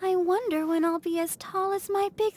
I wonder when I'll be as tall as my big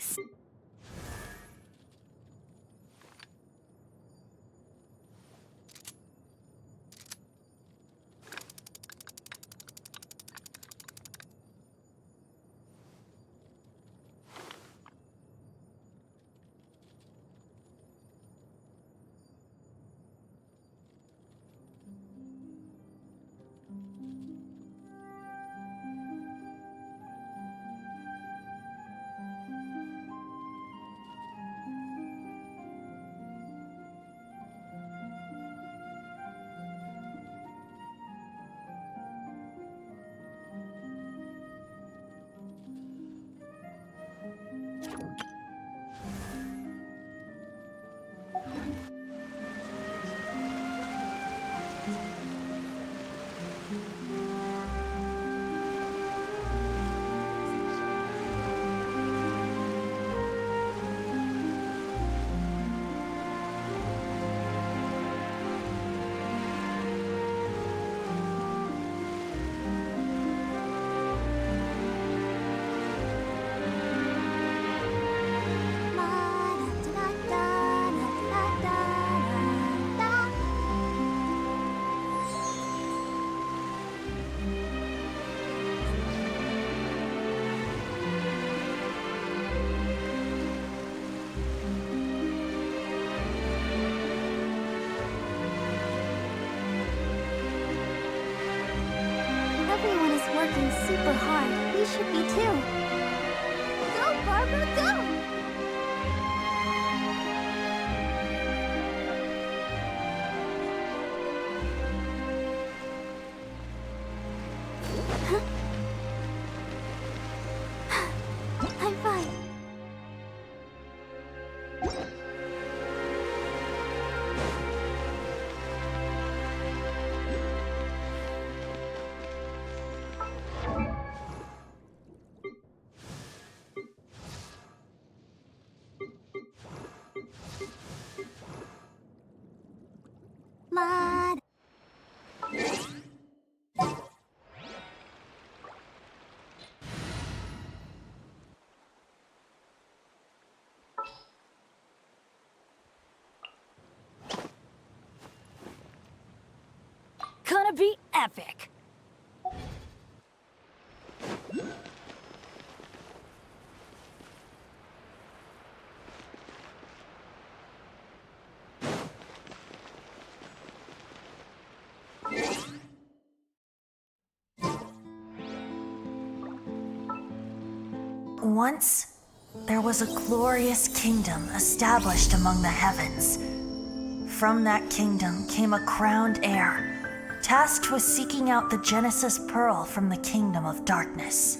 Everyone is working super hard. We should be too. Go, Barbara, go! I'm fine. Mud. Gonna be epic. Once, there was a glorious kingdom established among the heavens. From that kingdom came a crowned heir, tasked with seeking out the Genesis Pearl from the Kingdom of Darkness.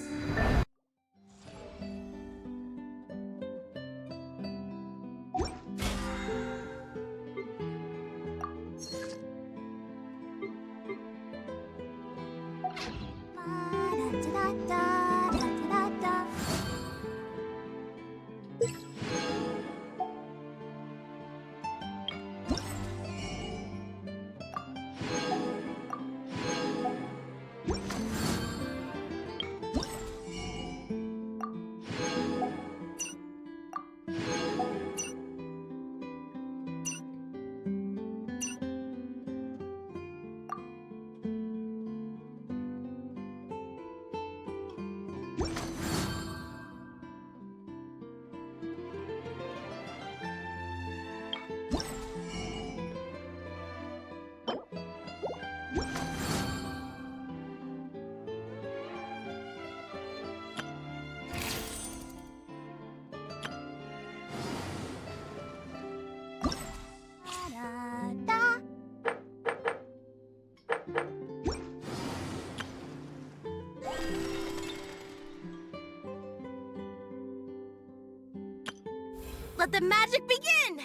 Let the magic begin!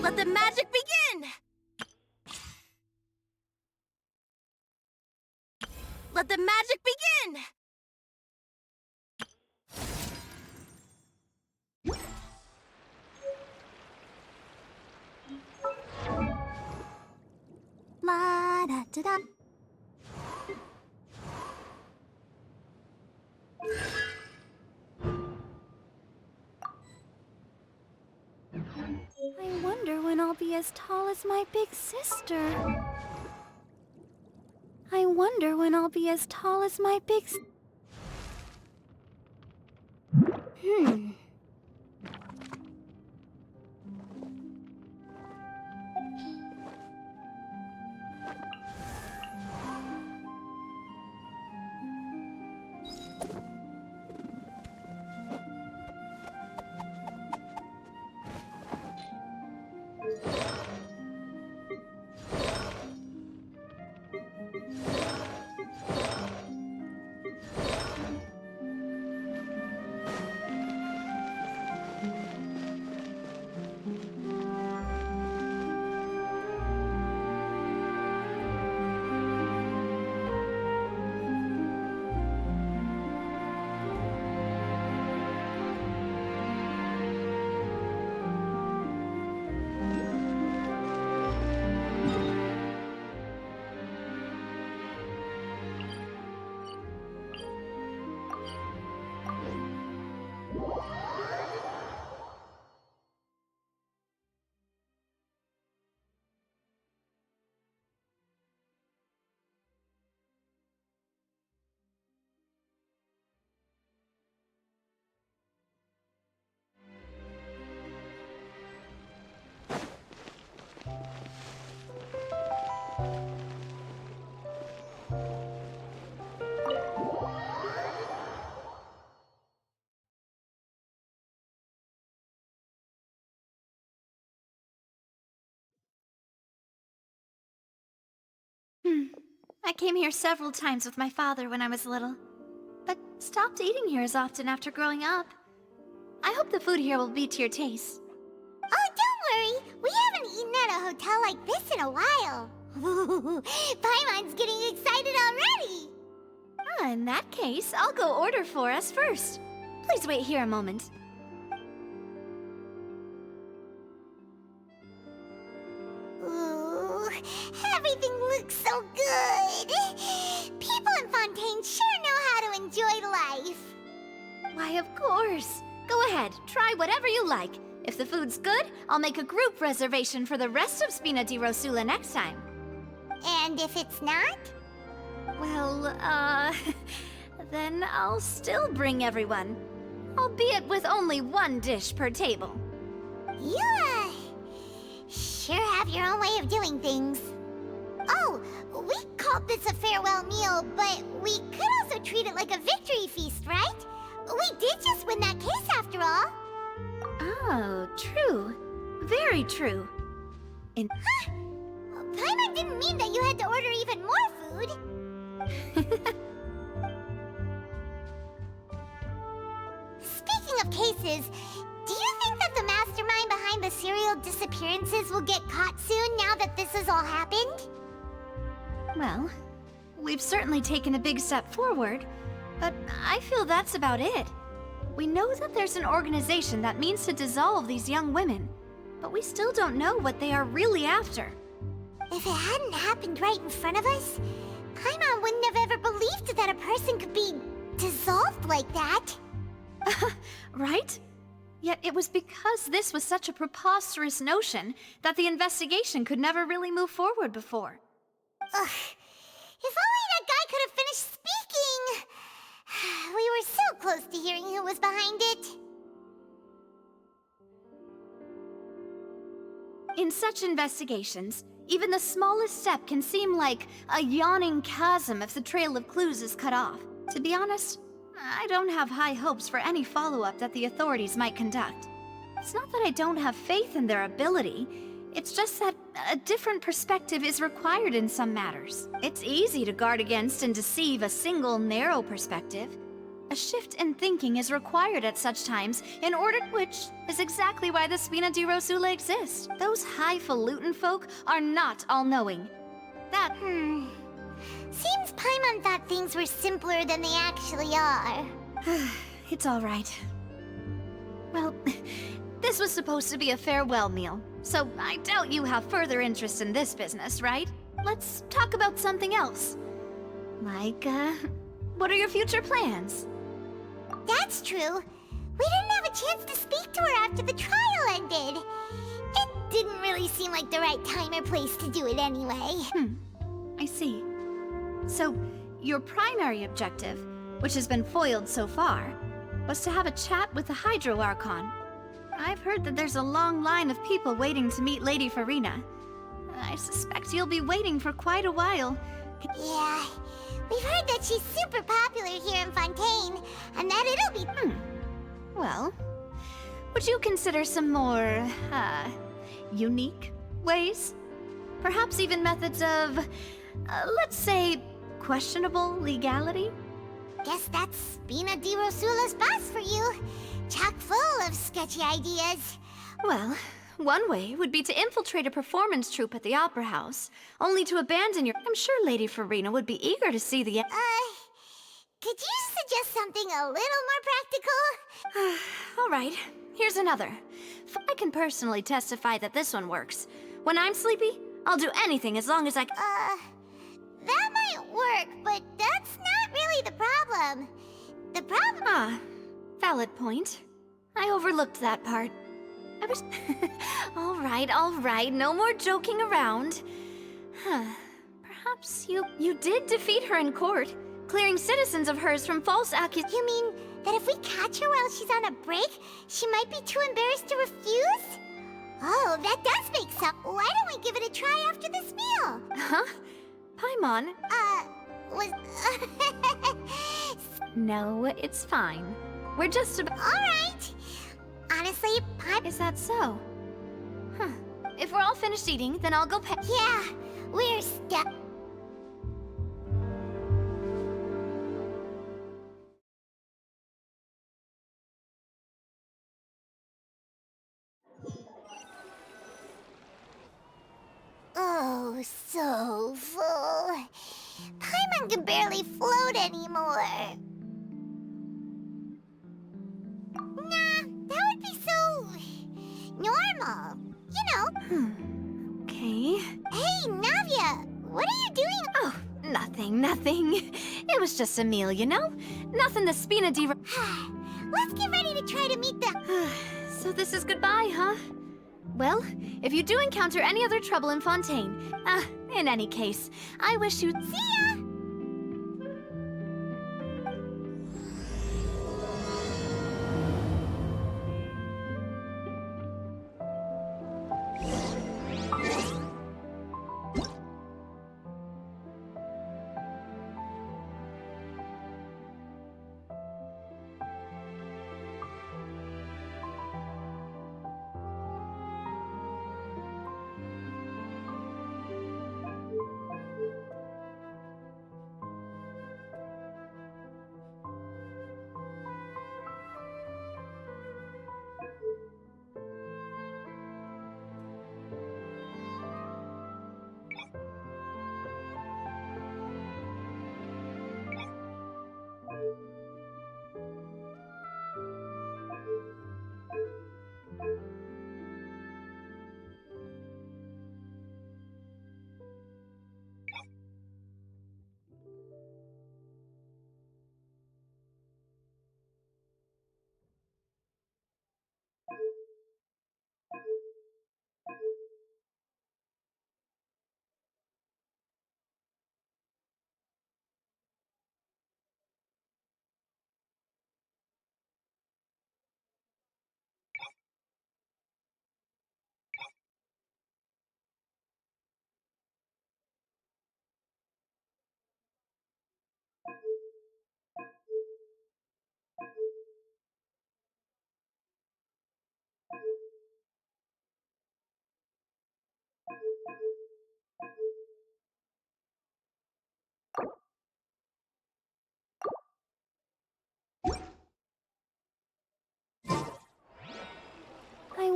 Let the magic begin! Let the magic begin! La da da da. I wonder when I'll be as tall as my big sister. I wonder when I'll be as tall as my big I came here several times with my father when I was little, but stopped eating here as often after growing up. I hope the food here will be to your taste. Oh, don't worry. We haven't eaten at a hotel like this in a while. Paimon's getting excited already. In that case, I'll go order for us first. Please wait here a moment. Ooh, everything looks so good. People in Fontaine sure know how to enjoy life. Why, of course. Go ahead, try whatever you like. If the food's good, I'll make a group reservation for the rest of Spina di Rosula next time. And if it's not? Well, then I'll still bring everyone. Albeit with only one dish per table. You, sure have your own way of doing things. Oh, we called this a farewell meal, but we could also treat it like a victory feast, right? We did just win that case after all. Oh, true. Very true. In Paimon didn't mean that you had to order even more food. Speaking of cases, do you think that the mastermind behind the serial disappearances will get caught soon now that this has all happened? Well, we've certainly taken a big step forward, but I feel that's about it. We know that there's an organization that means to dissolve these young women, but we still don't know what they are really after. If it hadn't happened right in front of us, Paimon wouldn't have ever believed that a person could be dissolved like that. Right? Yet it was because this was such a preposterous notion that the investigation could never really move forward before. Ugh. If only that guy could have finished speaking! We were so close to hearing who was behind it. In such investigations, even the smallest step can seem like a yawning chasm if the trail of clues is cut off. To be honest, I don't have high hopes for any follow-up that the authorities might conduct. It's not that I don't have faith in their ability, it's just that a different perspective is required in some matters. It's easy to guard against and deceive a single narrow perspective. A shift in thinking is required at such times, in order which is exactly why the Spina di Rosula exists. Those highfalutin folk are not all-knowing. That, Seems Paimon thought things were simpler than they actually are. it's all right. Well, this was supposed to be a farewell meal, so I doubt you have further interest in this business, right? Let's talk about something else. Like, what are your future plans? That's true. We didn't have a chance to speak to her after the trial ended. It didn't really seem like the right time or place to do it anyway. I see. So, your primary objective, which has been foiled so far, was to have a chat with the Hydro Archon. I've heard that there's a long line of people waiting to meet Lady Farina. I suspect you'll be waiting for quite a while. Yeah, we've heard that she's super popular here in Fontaine, and that it'll be... Well, would you consider some more, unique ways? Perhaps even methods of, let's say, questionable legality? Guess that's Spina di Rosula's boss for you. Chock full of sketchy ideas. Well, one way would be to infiltrate a performance troupe at the Opera House, only to abandon your... I'm sure Lady Farina would be eager to see the... Could you suggest something a little more practical? All right, here's another. I can personally testify that this one works. When I'm sleepy, I'll do anything as long as I... That might work, but that's not really the problem. The problem... Valid point. I overlooked that part. I was... all right, no more joking around. Perhaps you did defeat her in court, clearing citizens of hers from false accusations. You mean that if we catch her while she's on a break, she might be too embarrassed to refuse? Oh, that does make sense. Why don't we give it a try after this meal? Huh? Paimon? Was... No, it's fine. We're just about... Alright. Honestly, Is that so? If we're all finished eating, then I'll go pay... Yeah, we're stuck. Oh, so full. Paimon can barely float anymore. Nah, that would be so... normal. You know. Okay. Hey, Navia, what are you doing? Oh, nothing. It was just a meal, you know? Nothing the Spina di... Let's get ready to try to meet the... So this is goodbye, huh? Well, if you do encounter any other trouble in Fontaine, in any case, I wish you... See ya!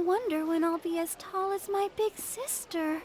wonder when I'll be as tall as my big sister.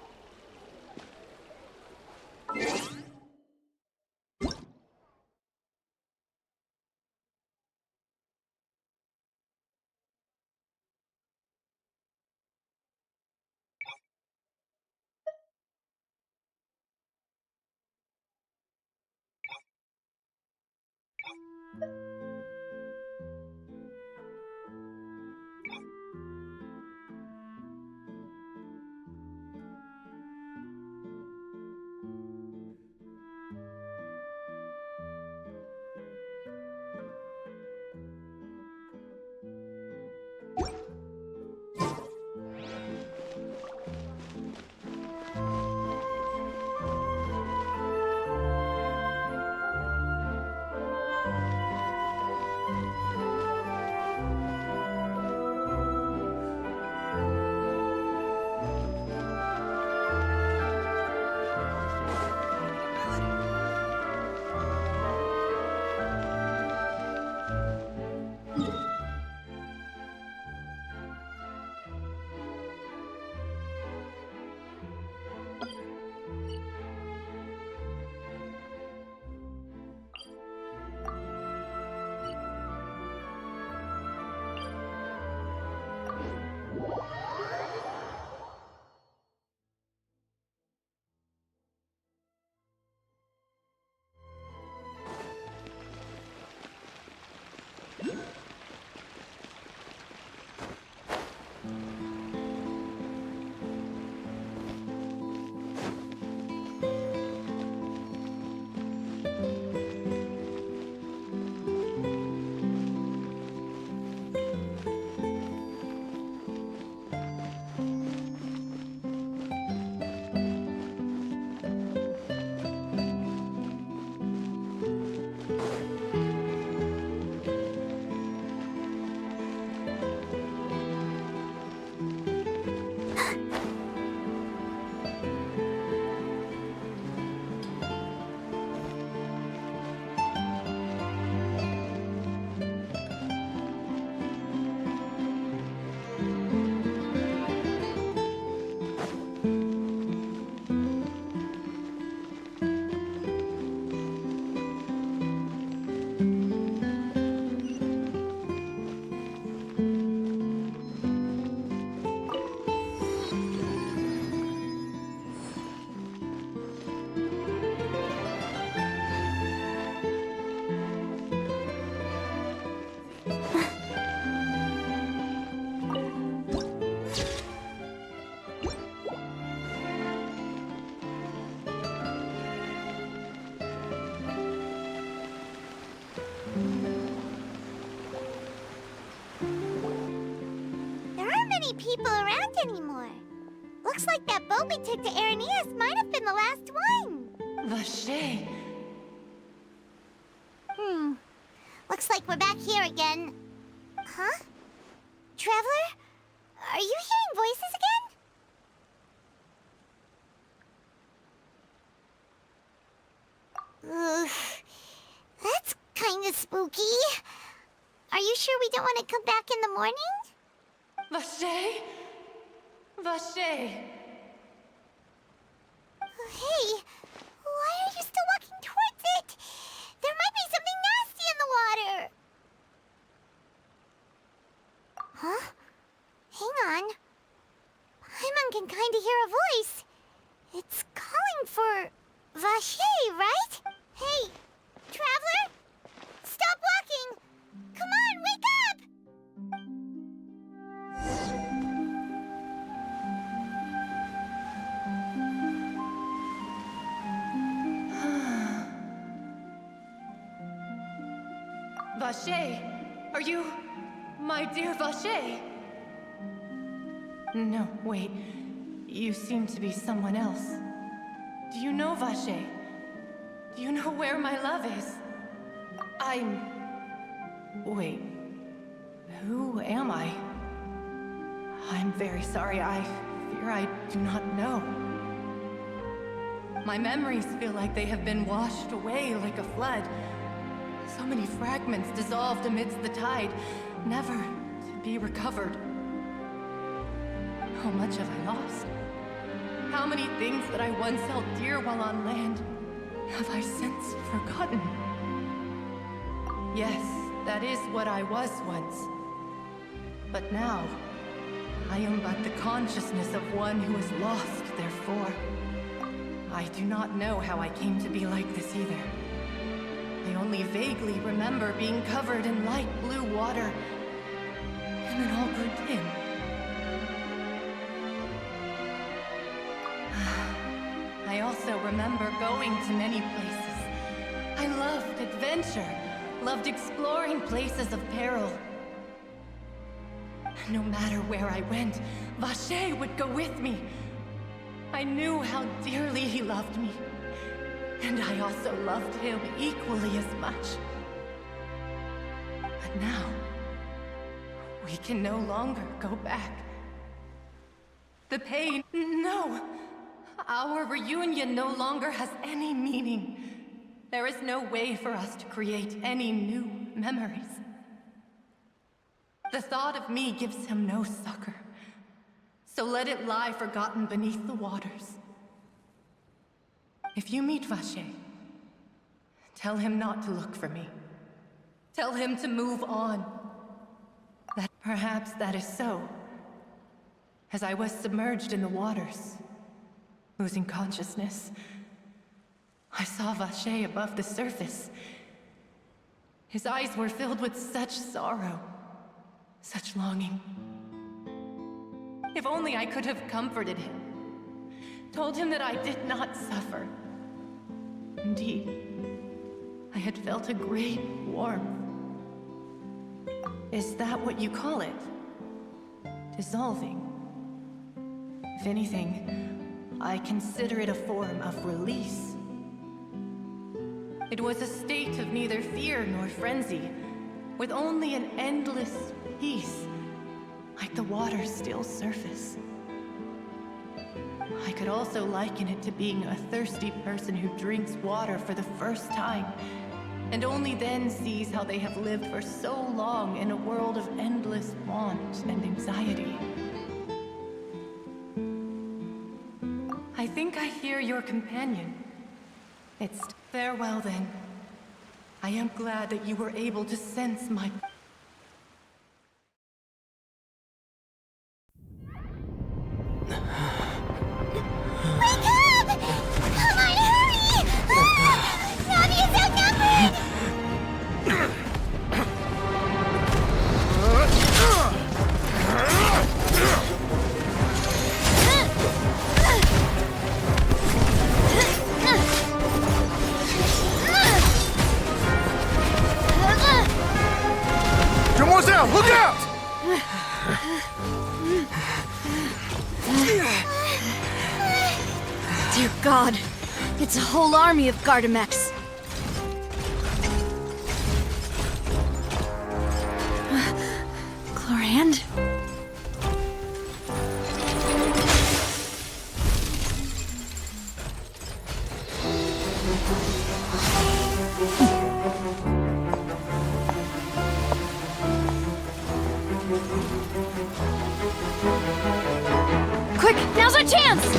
People around anymore. Looks like that boat we took to Araneas might have been the last one. Vache. Looks like we're back here again. Huh? Traveler? Are you hearing voices again? Ugh. That's kinda spooky. Are you sure we don't want to come back in the morning? Vache? Vache. Hey, why are you still walking towards it? There might be something nasty in the water. Huh? Hang on. Paimon can kinda hear a voice. It's calling for Vache, right? Hey, Traveler? Stop walking! Come on, wake up! Vache, are you my dear Vache? No, wait. You seem to be someone else. Do you know Vache? Do you know where my love is? Wait. Who am I? I'm very sorry. I fear I do not know. My memories feel like they have been washed away like a flood. So many fragments dissolved amidst the tide, never to be recovered. How much have I lost? How many things that I once held dear while on land have I since forgotten? Yes, that is what I was once. But now, I am but the consciousness of one who is lost, therefore. I do not know how I came to be like this either. I only vaguely remember being covered in light blue water, and then all grew dim. I also remember going to many places. I loved adventure, loved exploring places of peril. No matter where I went, Vacher would go with me. I knew how dearly he loved me, and I also loved him equally as much. But now, we can no longer go back. The pain, no! Our reunion no longer has any meaning. There is no way for us to create any new memories. The thought of me gives him no succor, so let it lie forgotten beneath the waters. If you meet Vacher, tell him not to look for me. Tell him to move on. That perhaps that is so, as I was submerged in the waters, losing consciousness. I saw Vacher above the surface. His eyes were filled with such sorrow, such longing. If only I could have comforted him, told him that I did not suffer. Indeed, I had felt a great warmth. Is that what you call it? Dissolving? If anything, I consider it a form of release. It was a state of neither fear nor frenzy, with only an endless peace, like the water's still surface. I could also liken it to being a thirsty person who drinks water for the first time, and only then sees how they have lived for so long in a world of endless want and anxiety. I think I hear your companion. It's farewell then. I am glad that you were able to sense my... Mademoiselle, look out! Dear God, it's a whole army of Gardamex. Chlorand? Quick, now's our chance!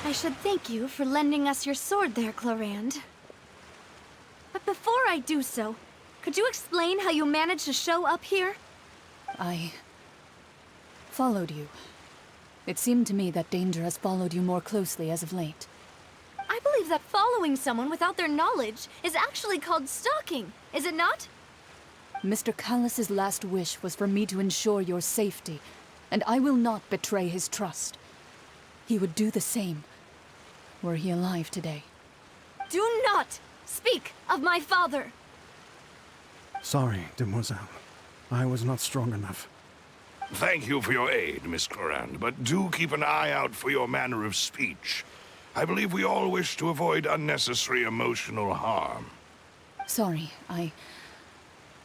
I should thank you for lending us your sword there, Chlorand. But before I do so, could you explain how you managed to show up here? I followed you. It seemed to me that danger has followed you more closely as of late. I believe that following someone without their knowledge is actually called stalking, is it not? Mr. Callus's last wish was for me to ensure your safety, and I will not betray his trust. He would do the same, were he alive today. Do not speak of my father! Sorry, demoiselle. I was not strong enough. Thank you for your aid, Miss Clorand, but do keep an eye out for your manner of speech. I believe we all wish to avoid unnecessary emotional harm. Sorry, I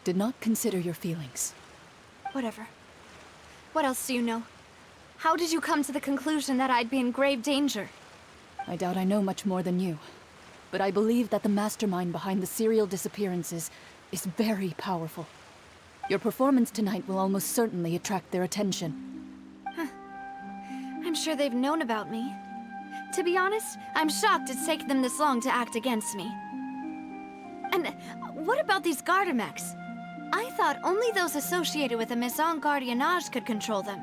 did not consider your feelings. Whatever. What else do you know? How did you come to the conclusion that I'd be in grave danger? I doubt I know much more than you, but I believe that the mastermind behind the serial disappearances is very powerful. Your performance tonight will almost certainly attract their attention. I'm sure they've known about me. To be honest, I'm shocked it's taken them this long to act against me. And what about these Gardamex? I thought only those associated with the Maison Gardiennage could control them.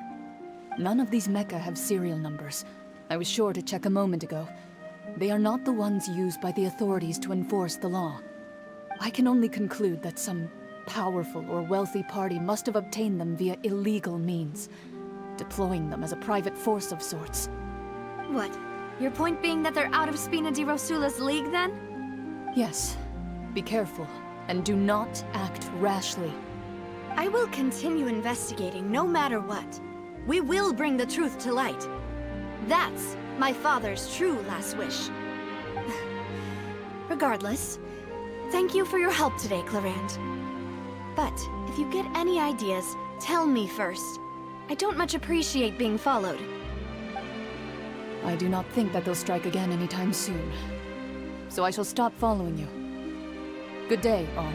None of these mecha have serial numbers. I was sure to check a moment ago. They are not the ones used by the authorities to enforce the law. I can only conclude that some powerful or wealthy party must have obtained them via illegal means, deploying them as a private force of sorts. What? Your point being that they're out of Spina di Rosula's league, then? Yes. Be careful, and do not act rashly. I will continue investigating no matter what. We will bring the truth to light. That's my father's true last wish. Regardless, thank you for your help today, Clorand. But if you get any ideas, tell me first. I don't much appreciate being followed. I do not think that they'll strike again anytime soon. So I shall stop following you. Good day, all.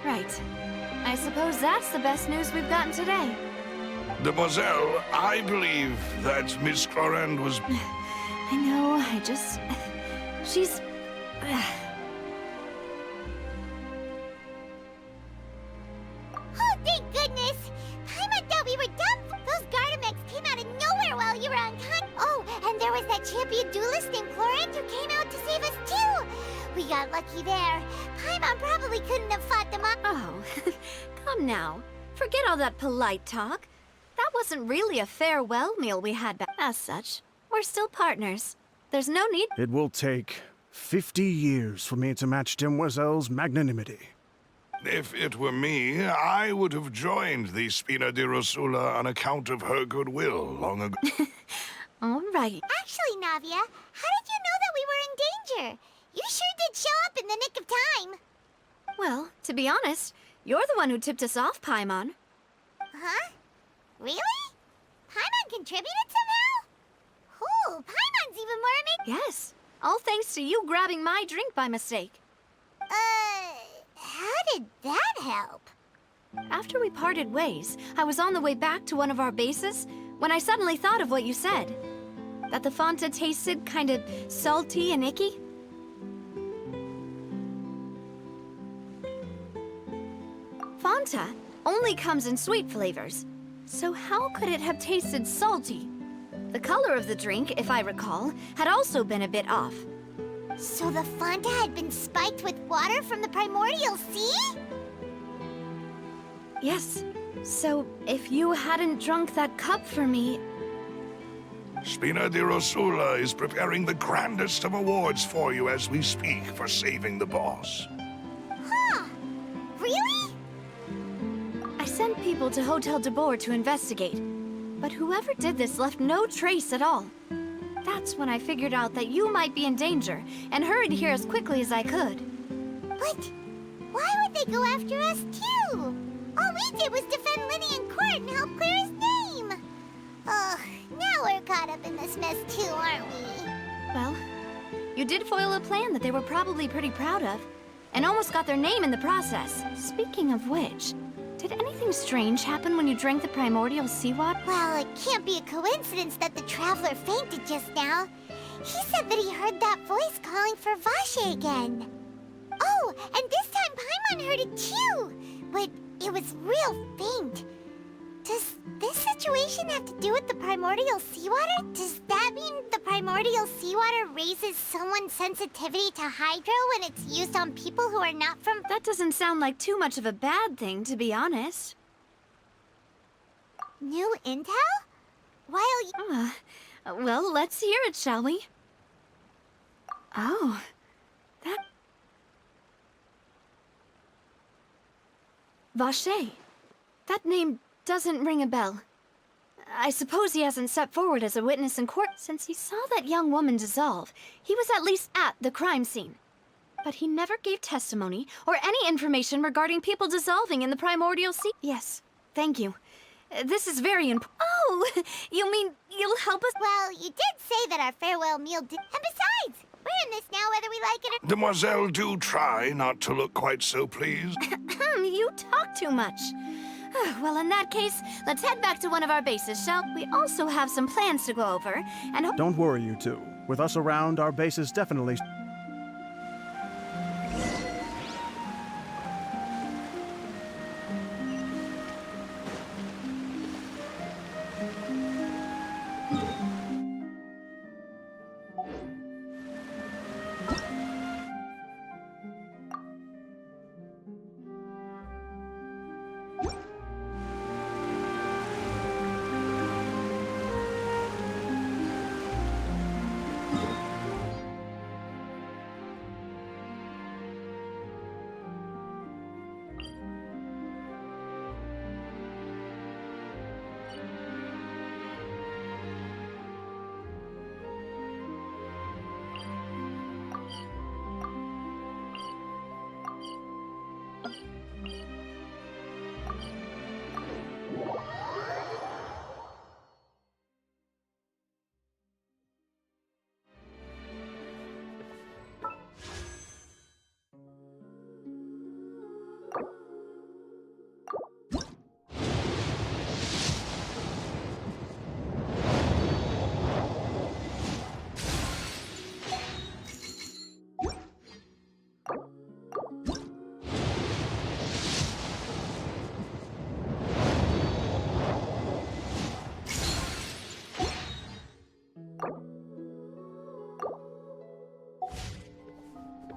Right. I suppose that's the best news we've gotten today. Demoiselle, I believe that Miss Clorand was... I know, she's... Oh, thank goodness! Paimon thought we were done! Those Gardamex came out of nowhere while you were unconscious. Oh, and there was that champion duelist named Clorand who came out to save us too! We got lucky there. Paimon probably couldn't have fought them off. Oh, come now. Forget all that polite talk. That wasn't really a farewell meal we had back. As such, we're still partners. There's no need. It will take 50 years for me to match Demoiselle's magnanimity. If it were me, I would have joined the Spina di Rosula on account of her goodwill long ago. All right. Actually, Navia, how did you know that we were in danger? You sure did show up in the nick of time. Well, to be honest, you're the one who tipped us off, Paimon. Huh? Really? Paimon contributed somehow? Ooh, Paimon's even more amazing. Yes. All thanks to you grabbing my drink by mistake. How did that help? After we parted ways, I was on the way back to one of our bases when I suddenly thought of what you said. That the Fanta tasted kind of salty and icky. Fanta only comes in sweet flavors, so how could it have tasted salty? The color of the drink, if I recall, had also been a bit off. So the Fanta had been spiked with water from the primordial sea? Yes. So, if you hadn't drunk that cup for me... Spina di Rosula is preparing the grandest of awards for you as we speak for saving the boss. Huh. Really? I sent people to Hotel de Boer to investigate, but whoever did this left no trace at all. That's when I figured out that you might be in danger, and hurried here as quickly as I could. But why would they go after us too? All we did was defend Linny in court and help clear his name. Ugh, now we're caught up in this mess too, aren't we? Well, you did foil a plan that they were probably pretty proud of, and almost got their name in the process. Speaking of which, did anything strange happen when you drank the primordial seawater? Well, it can't be a coincidence that the Traveler fainted just now. He said that he heard that voice calling for Vache again. Oh, and this time Paimon heard it too, but it was real faint. Does this situation something have to do with the primordial seawater? Does that mean the primordial seawater raises someone's sensitivity to hydro when it's used on people who are not from... That doesn't sound like too much of a bad thing, to be honest. New intel? While you... Well, let's hear it, shall we? Oh, that... Vache. That name doesn't ring a bell. I suppose he hasn't stepped forward as a witness in court since he saw that young woman dissolve. He was at least at the crime scene. But he never gave testimony or any information regarding people dissolving in the primordial sea. Yes, thank you. This is very important. Oh, you mean you'll help us? Well, you did say that our farewell meal did... And besides, we're in this now whether we like it or... Demoiselle, do try not to look quite so pleased. You talk too much. Well, in that case, let's head back to one of our bases, shall we? Also have some plans to go over, and... Don't worry, you two. With us around, our base is definitely...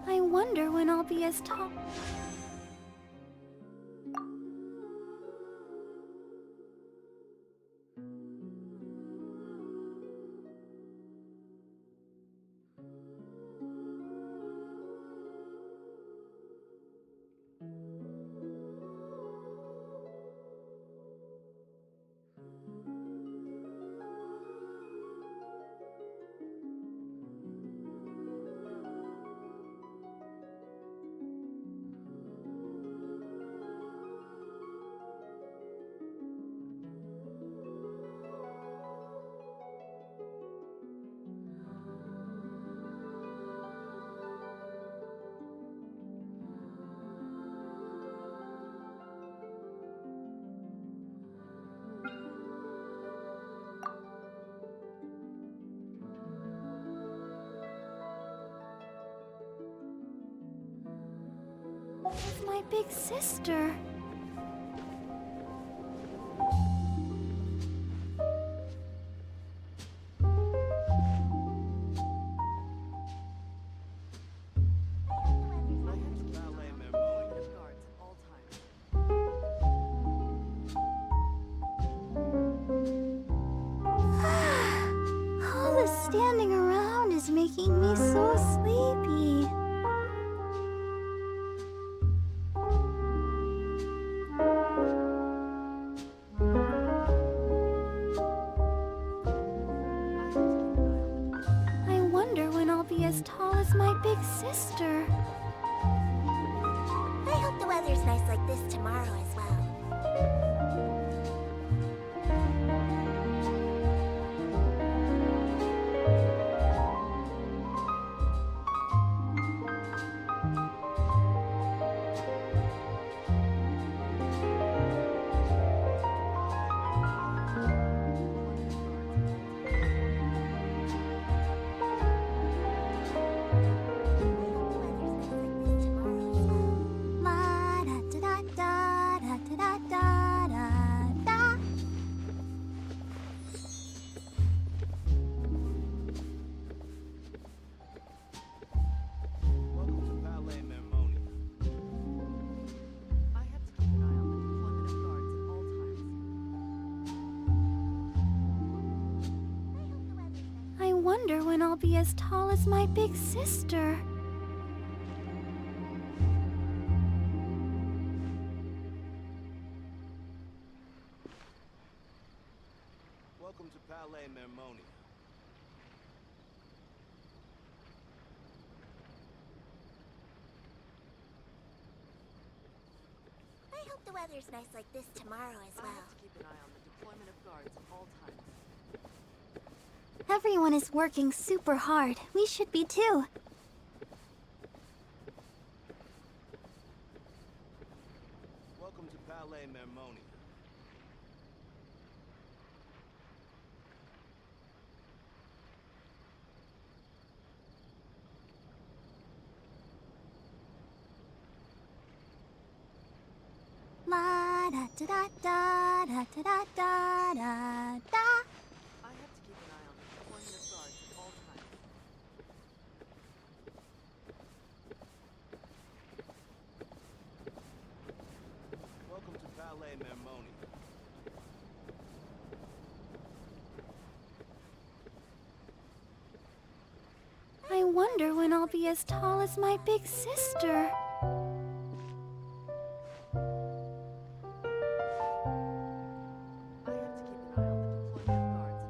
I wonder when I'll be as tall... It's my big sister. All the standing around is making me so sleepy. I wonder when I'll be as tall as my big sister. I hope the weather's nice like this tomorrow as well. La da da da da. wonder when I'll be as tall as my big sister. Welcome to Palais Mermonia. I hope the weather's nice like this tomorrow as well. I have to keep an eye on the deployment of guards at all times. Everyone is working super hard. We should be too. Welcome to Palais Mermonia. La da da da da da da da da da da. I have to keep an eye on the deployment of guards at all times. Welcome to Palais Mermonia. I wonder when I'll be as tall as my big sister. I have to keep an eye on the deployment of guards at all times.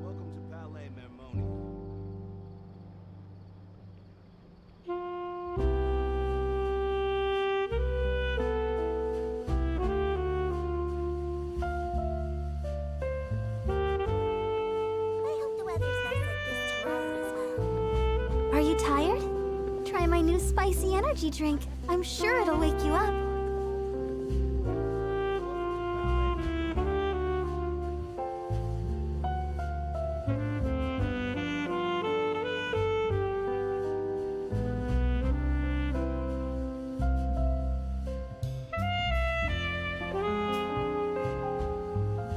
Welcome to Palais Mermonia. I hope the weather's nice like this tomorrow as well. Are you tired? Try my new spicy energy drink. I'm sure it'll wake you up.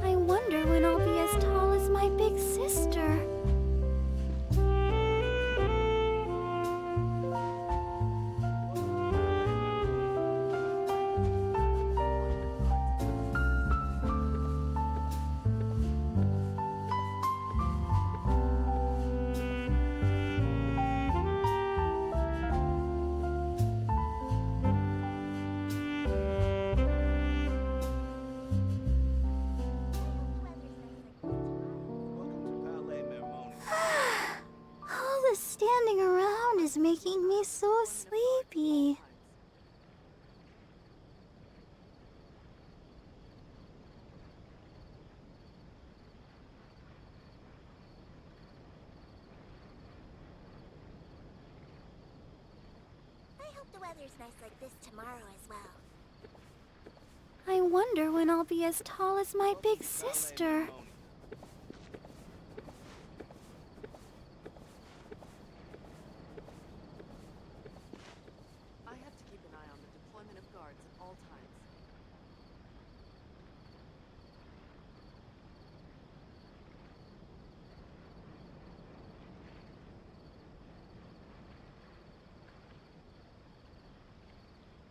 I wonder when I'll be as tall as my big sister. Welcome to Palais Mermonia. All the standing around is making me so sleepy. I hope the weather's nice like this tomorrow as well. I wonder when I'll be as tall as my big sister. I have to keep an eye on the deployment of guards at all times.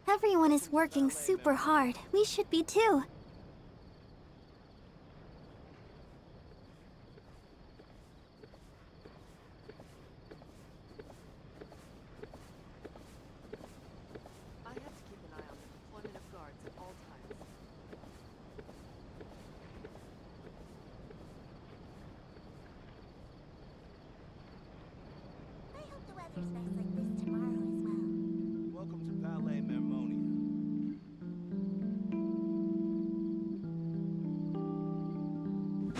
Everyone is working super hard. We should be too. I have to keep an eye on the deployment of guards at all times. I hope the weather's nice like this tomorrow as well. Welcome to Palais Mermonia.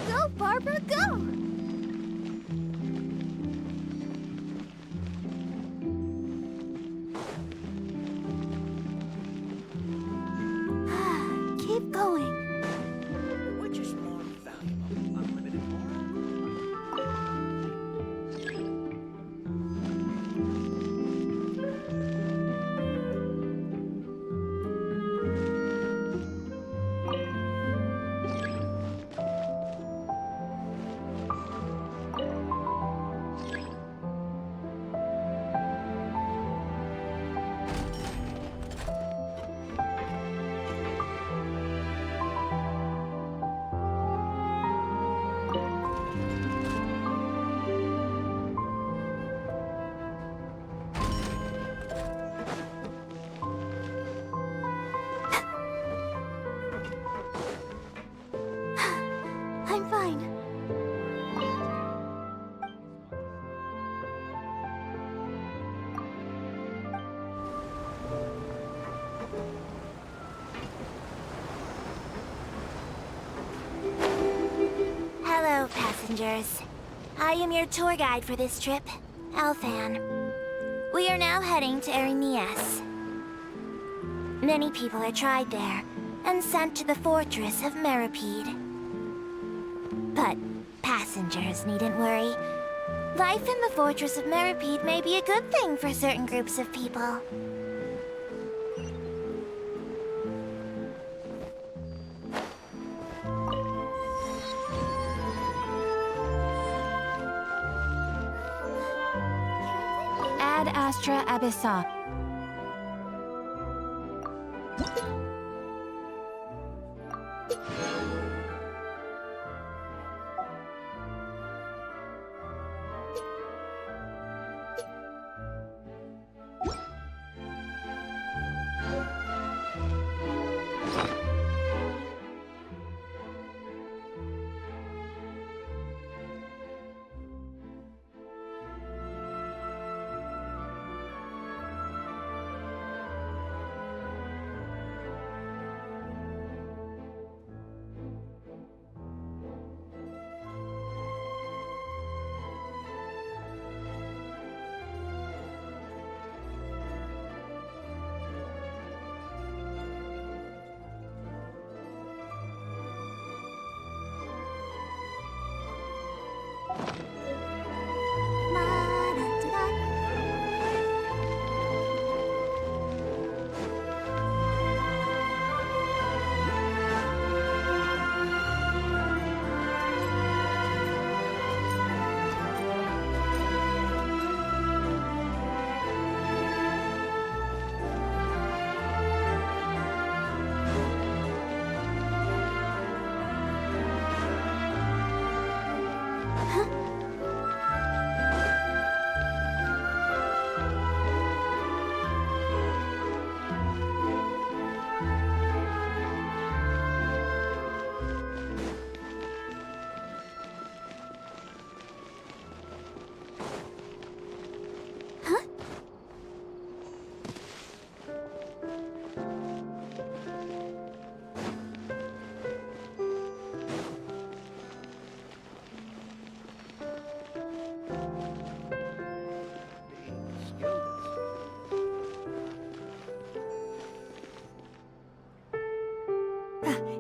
Go, Barbara, go! Keep going. Which is more valuable, unlimited more? Hello, passengers. I am your tour guide for this trip, Alfan. We are now heading to Erinias. Many people are tried there and sent to the fortress of Meripede. But passengers needn't worry. Life in the fortress of Meripede may be a good thing for certain groups of people. Ad Astra Abyssa.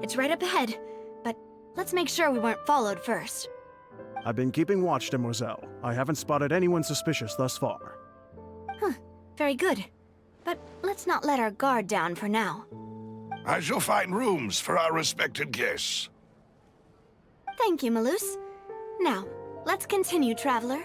It's right up ahead, but let's make sure we weren't followed first. I've been keeping watch, Demoiselle. I haven't spotted anyone suspicious thus far. Very good. But let's not let our guard down for now. I shall find rooms for our respected guests. Thank you, Malus. Now, let's continue, traveler.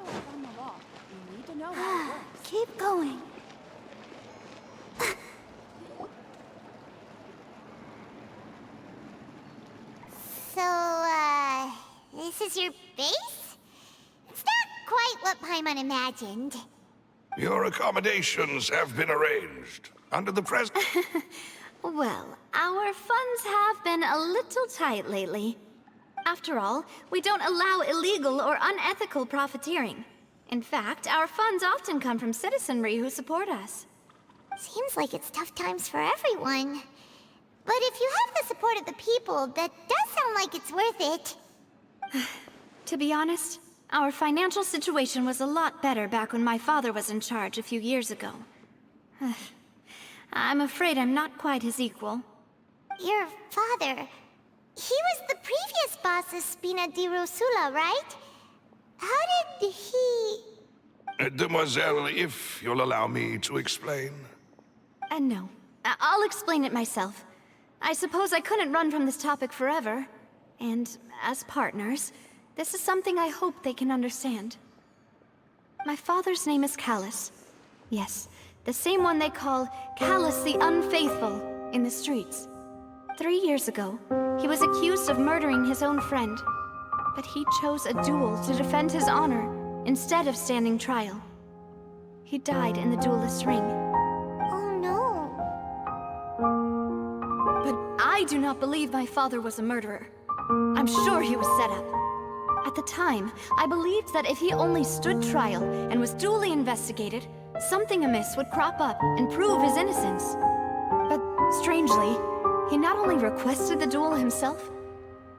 from the law. You need to know how it works. Keep going. So, this is your base? It's not quite what Paimon imagined. Your accommodations have been arranged. Under the present... Well, our funds have been a little tight lately. After all, we don't allow illegal or unethical profiteering. In fact, our funds often come from citizenry who support us. Seems like it's tough times for everyone. But if you have the support of the people, that does sound like it's worth it. To be honest, our financial situation was a lot better back when my father was in charge a few years ago. I'm afraid I'm not quite his equal. Your father... He was the previous boss of Spina di Rosula, right? How did he... Demoiselle, if you'll allow me to explain. No. I'll explain it myself. I suppose I couldn't run from this topic forever. And as partners, this is something I hope they can understand. My father's name is Callus. Yes, the same one they call Callus the Unfaithful in the streets. 3 years ago, he was accused of murdering his own friend. But he chose a duel to defend his honor instead of standing trial. He died in the duelist's ring. Oh no. But I do not believe my father was a murderer. I'm sure he was set up. At the time, I believed that if he only stood trial and was duly investigated, something amiss would crop up and prove his innocence. But strangely, he not only requested the duel himself,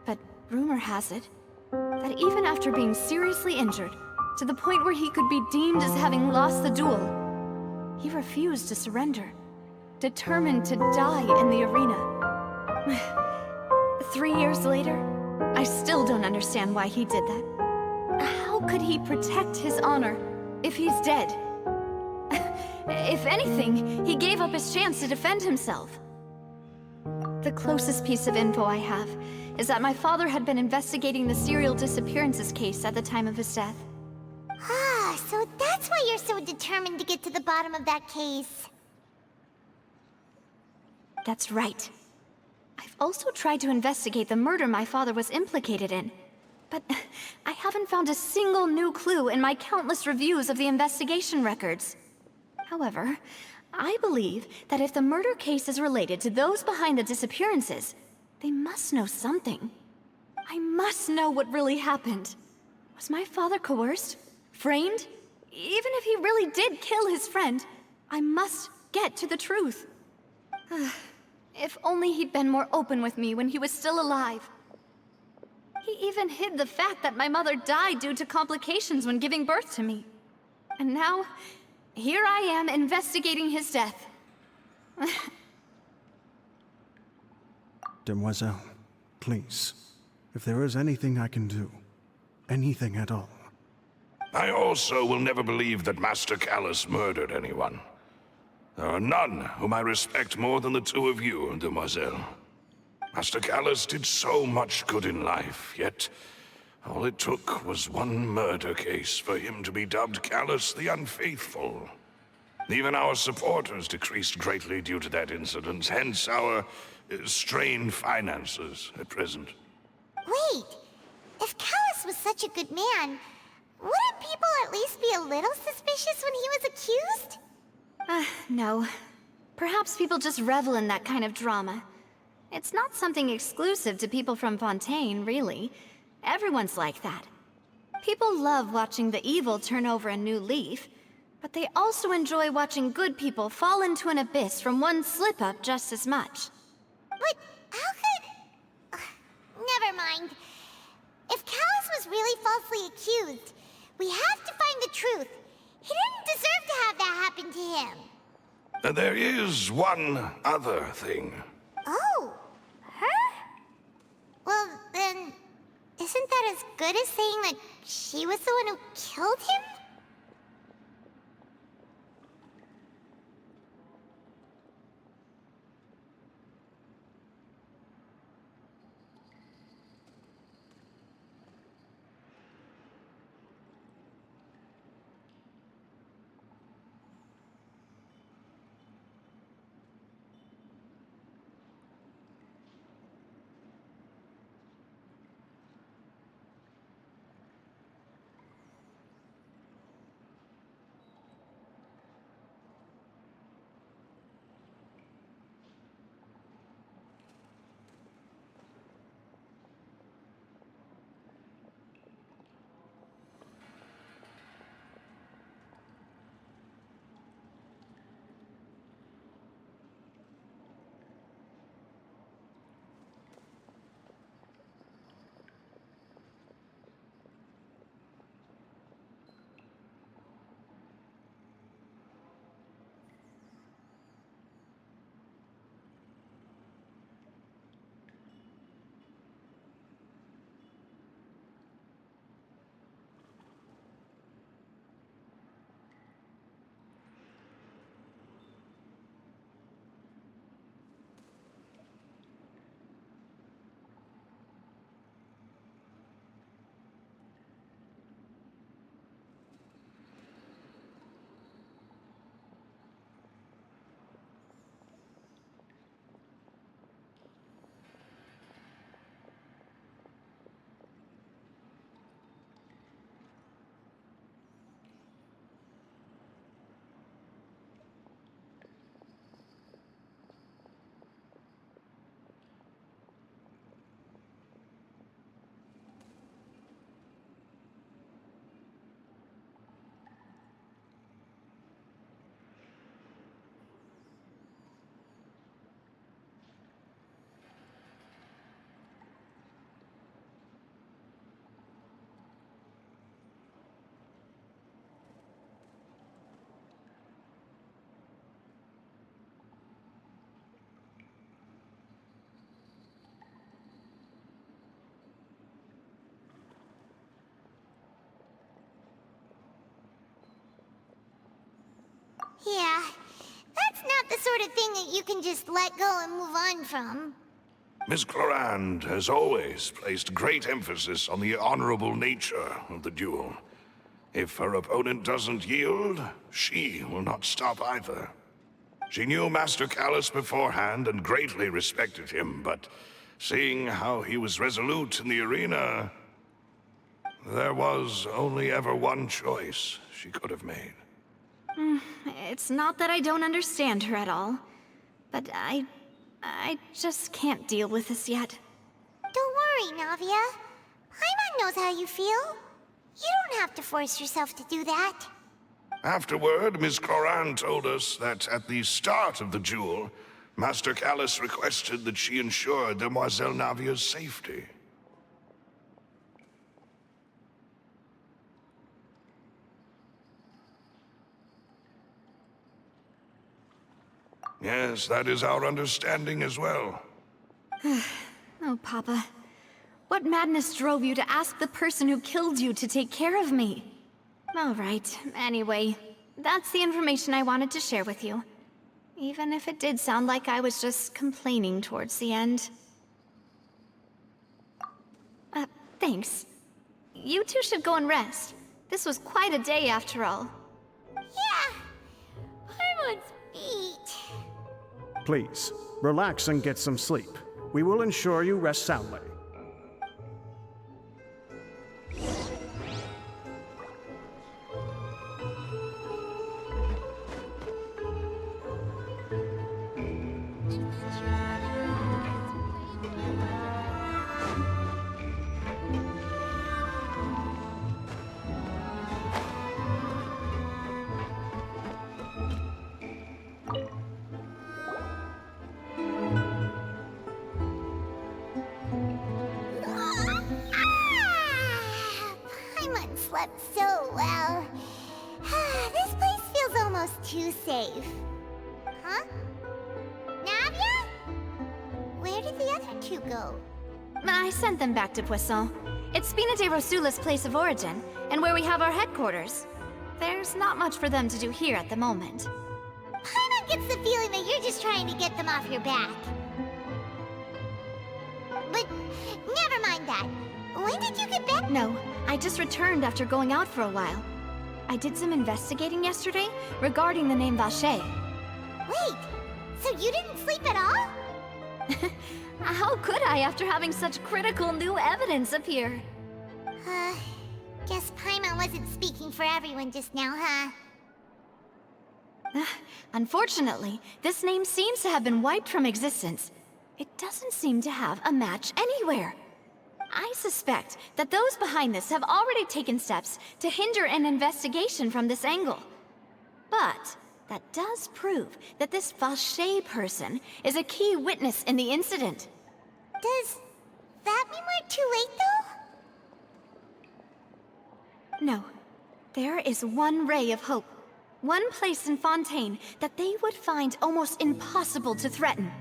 but rumor has it that even after being seriously injured, to the point where he could be deemed as having lost the duel, he refused to surrender, determined to die in the arena. 3 years later, I still don't understand why he did that. How could he protect his honor if he's dead? If anything, he gave up his chance to defend himself. The closest piece of info I have is that my father had been investigating the serial disappearances case at the time of his death. Ah, so that's why you're so determined to get to the bottom of that case. That's right. I've also tried to investigate the murder my father was implicated in, but I haven't found a single new clue in my countless reviews of the investigation records. However, I believe that if the murder case is related to those behind the disappearances, they must know something. I must know what really happened. Was my father coerced? Framed? Even if he really did kill his friend, I must get to the truth. If only he'd been more open with me when he was still alive. He even hid the fact that my mother died due to complications when giving birth to me. And now, here I am investigating his death. Demoiselle, please, if there is anything I can do, anything at all. I also will never believe that Master Callus murdered anyone. There are none whom I respect more than the two of you, Demoiselle. Master Callus did so much good in life, yet all it took was one murder case for him to be dubbed Callus the Unfaithful. Even our supporters decreased greatly due to that incident, hence our strained finances at present. Wait, if Callus was such a good man, wouldn't people at least be a little suspicious when he was accused? No. Perhaps people just revel in that kind of drama. It's not something exclusive to people from Fontaine, really. Everyone's like that. People love watching the evil turn over a new leaf, but they also enjoy watching good people fall into an abyss from one slip-up just as much. But how could... Never mind. If Callus was really falsely accused, we have to find the truth. He didn't deserve to have that happen to him. There is one other thing. Oh, her? Well, then, isn't that as good as saying that she was the one who killed him? Yeah, that's not the sort of thing that you can just let go and move on from. Miss Clorand has always placed great emphasis on the honorable nature of the duel. If her opponent doesn't yield, she will not stop either. She knew Master Callus beforehand and greatly respected him, but seeing how he was resolute in the arena, there was only ever one choice she could have made. It's not that I don't understand her at all, but I just can't deal with this yet. Don't worry, Navia. Paimon knows how you feel. You don't have to force yourself to do that. Afterward, Miss Clorand told us that at the start of the duel, Master Callus requested that she ensure Demoiselle Navia's safety. Yes, that is our understanding as well. Oh, Papa. What madness drove you to ask the person who killed you to take care of me? All right, anyway, that's the information I wanted to share with you. Even if it did sound like I was just complaining towards the end. Thanks. You two should go and rest. This was quite a day after all. Yeah, Paimon's beat. Please, relax and get some sleep. We will ensure you rest soundly. Paimon slept so well. This place feels almost too safe. Huh? Navia? Where did the other two go? I sent them back to Poisson. It's Spina de Rosula's place of origin, and where we have our headquarters. There's not much for them to do here at the moment. Paimon gets the feeling that you're just trying to get them off your back. But never mind that. When did you get back? No, I just returned after going out for a while. I did some investigating yesterday regarding the name Vache. Wait, so you didn't sleep at all? How could I after having such critical new evidence appear? Guess Paimon wasn't speaking for everyone just now, huh? Unfortunately, this name seems to have been wiped from existence. It doesn't seem to have a match anywhere. I suspect that those behind this have already taken steps to hinder an investigation from this angle. But that does prove that this Vache person is a key witness in the incident. Does that mean we're too late, though? No. There is one ray of hope. One place in Fontaine that they would find almost impossible to threaten,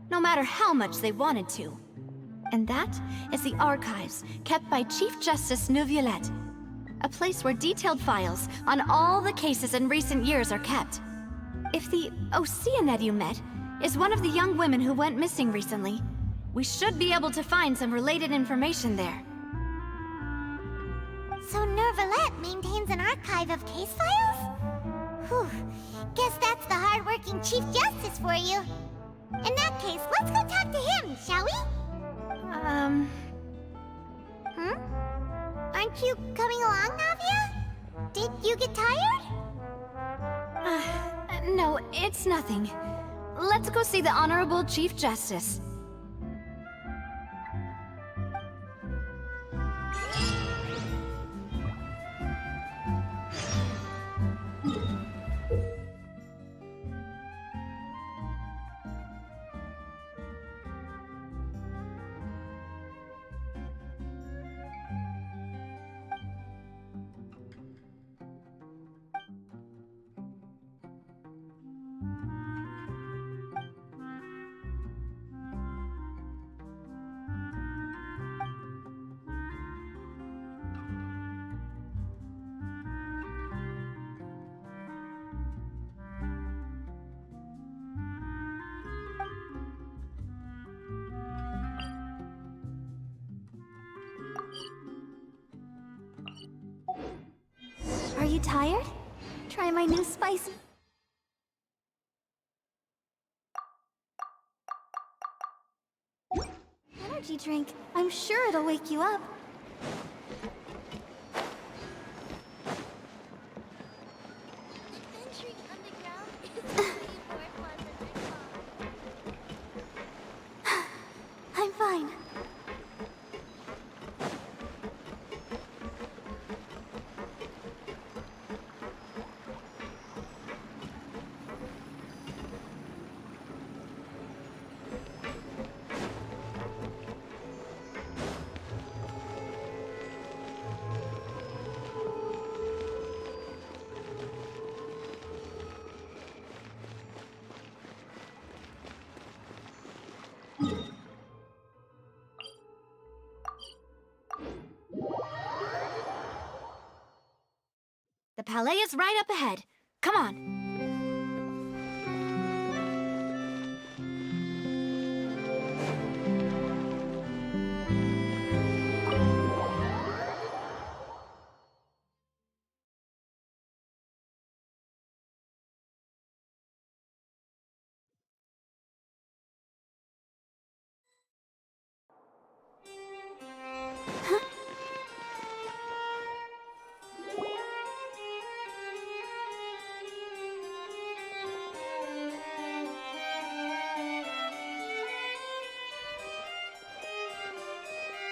no matter how much they wanted to. And that is the archives kept by Chief Justice Neuvillette. A place where detailed files on all the cases in recent years are kept. If the Oceanid you met is one of the young women who went missing recently, we should be able to find some related information there. So Neuvillette maintains an archive of case files? Whew. Guess that's the hard-working Chief Justice for you. In that case, let's go talk to him, shall we? Aren't you coming along, Navia? Did you get tired? No, it's nothing. Let's go see the Honorable Chief Justice. tired? Try my new spicy... energy drink. I'm sure it'll wake you up. Adventuring underground is really worth one I'm fine. The palais is right up ahead. Come on.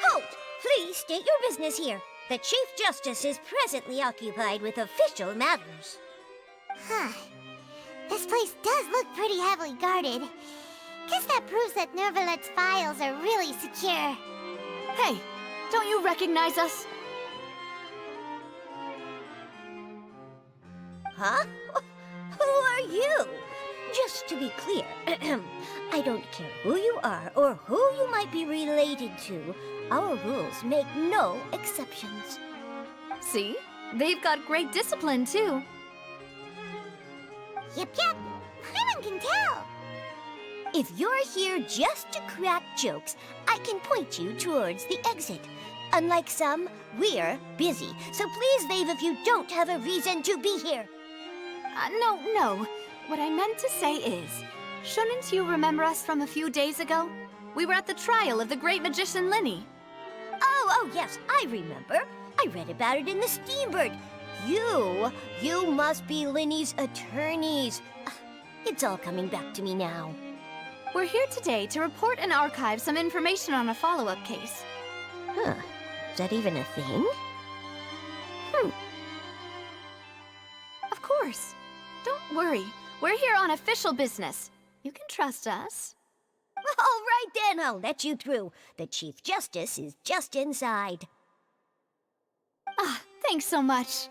Halt! Please state your business here. The Chief Justice is presently occupied with official matters. Huh. This place does look pretty heavily guarded. Guess that proves that Nervalet's files are really secure. Hey, don't you recognize us? Huh? Who are you? Just to be clear, I don't care who you are or who you might be related to. Our rules make no exceptions. See? They've got great discipline, too. Yep. Paimon can tell. If you're here just to crack jokes, I can point you towards the exit. Unlike some, we're busy, so please leave if you don't have a reason to be here. No. What I meant to say is, shouldn't you remember us from a few days ago? We were at the trial of the great magician Linny. Oh, yes, I remember. I read about it in the Steambird. You must be Linny's attorneys. It's all coming back to me now. We're here today to report and archive some information on a follow-up case. Huh. Is that even a thing? Of course. Don't worry. We're here on official business. You can trust us. All right then, I'll let you through. The Chief Justice is just inside. Thanks so much.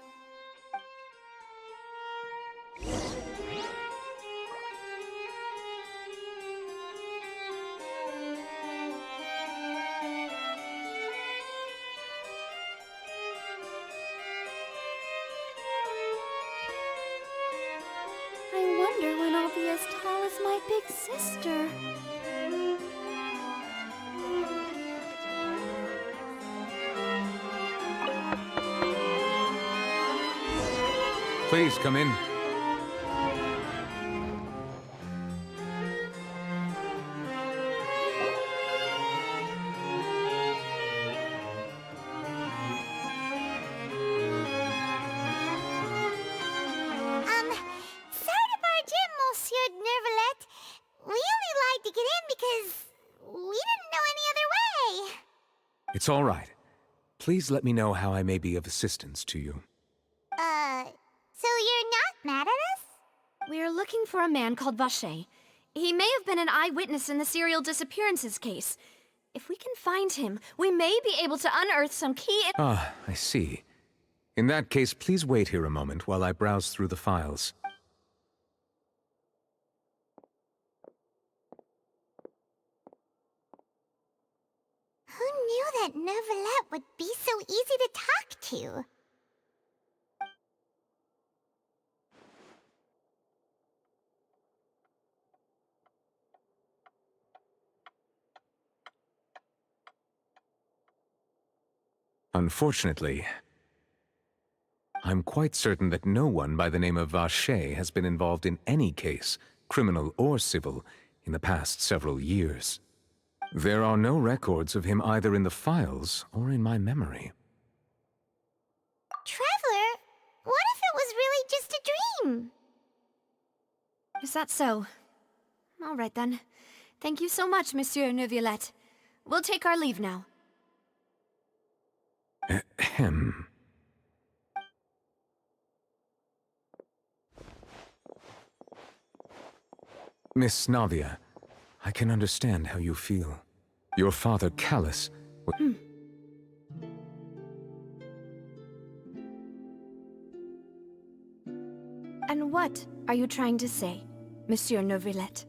I wonder when I'll be as tall as my big sister. Please come in. Sorry to barge in, Monsieur Nervalet. We only lied to get in because we didn't know any other way. It's all right. Please let me know how I may be of assistance to you. So you're not mad at us? We're looking for a man called Vacher. He may have been an eyewitness in the serial disappearances case. If we can find him, we may be able to unearth some key... Ah, I see. In that case, please wait here a moment while I browse through the files. Who knew that Nervalet would be so easy to talk to? Unfortunately, I'm quite certain that no one by the name of Vache has been involved in any case, criminal or civil, in the past several years. There are no records of him either in the files or in my memory. Traveler, what if it was really just a dream? Is that so? All right then. Thank you so much, Monsieur Neuvillette. We'll take our leave now. Ahem. Miss Navia, I can understand how you feel. Your father, Callus, And what are you trying to say, Monsieur Neuvillette?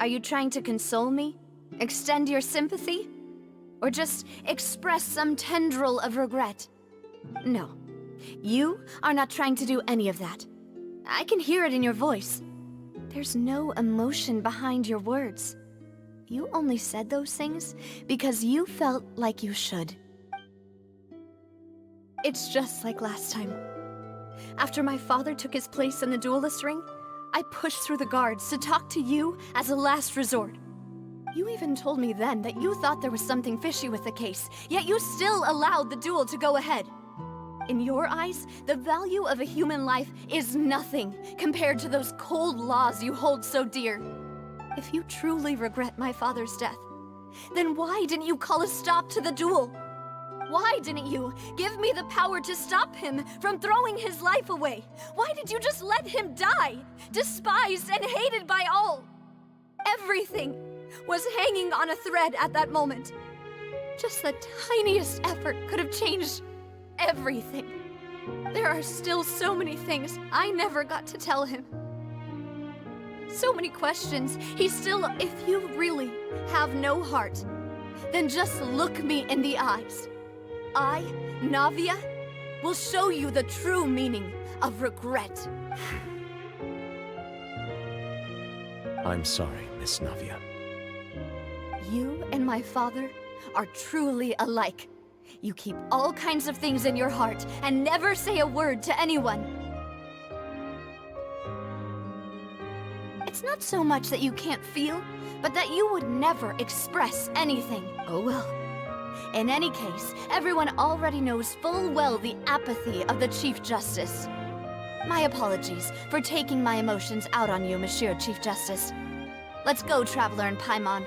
Are you trying to console me? Extend your sympathy? Or just express some tendril of regret? No. You are not trying to do any of that. I can hear it in your voice. There's no emotion behind your words. You only said those things because you felt like you should. It's just like last time. After my father took his place in the duelist ring, I pushed through the guards to talk to you as a last resort. You even told me then that you thought there was something fishy with the case, yet you still allowed the duel to go ahead. In your eyes, the value of a human life is nothing compared to those cold laws you hold so dear. If you truly regret my father's death, then why didn't you call a stop to the duel? Why didn't you give me the power to stop him from throwing his life away? Why did you just let him die, despised and hated by all? Everything was hanging on a thread at that moment. Just the tiniest effort could have changed everything. There are still so many things I never got to tell him. So many questions if you really have no heart, then just look me in the eyes. I, Navia, will show you the true meaning of regret. I'm sorry, Miss Navia. You and my father are truly alike. You keep all kinds of things in your heart and never say a word to anyone. It's not so much that you can't feel, but that you would never express anything. Oh well. In any case, everyone already knows full well the apathy of the Chief Justice. My apologies for taking my emotions out on you, Monsieur Chief Justice. Let's go, Traveler and Paimon.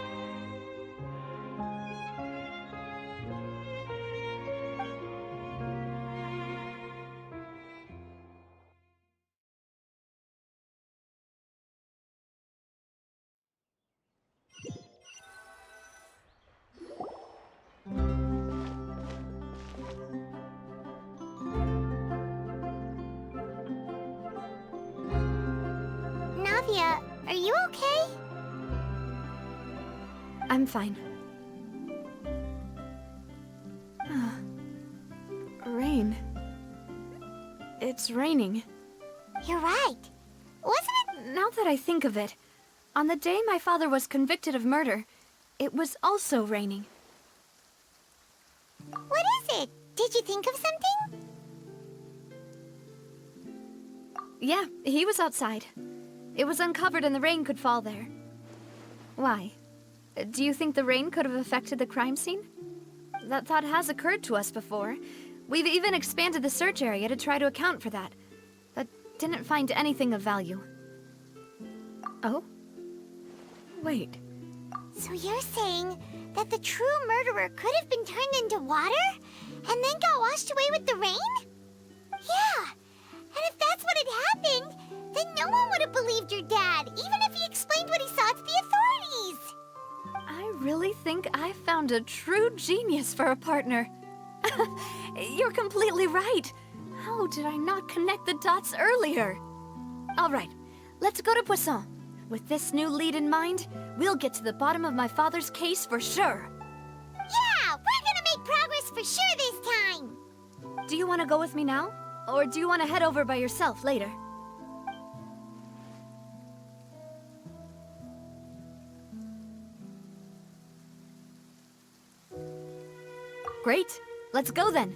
Navia, are you okay? I'm fine. Rain. It's raining. You're right. Wasn't it? Now that I think of it, on the day my father was convicted of murder, it was also raining. What is it? Did you think of something? Yeah, he was outside. It was uncovered and the rain could fall there. Why? Do you think the rain could have affected the crime scene? That thought has occurred to us before. We've even expanded the search area to try to account for that, but didn't find anything of value. Oh? Wait. So you're saying that the true murderer could have been turned into water and then got washed away with the rain? Yeah. And if that's what had happened, then no one would have believed your dad, even if he explained what he saw to the authorities. I really think I found a true genius for a partner. You're completely right. How did I not connect the dots earlier? All right, let's go to Poisson. With this new lead in mind, we'll get to the bottom of my father's case for sure. Yeah, we're gonna make progress for sure this time. Do you want to go with me now? Or do you want to head over by yourself later? Great. Let's go then.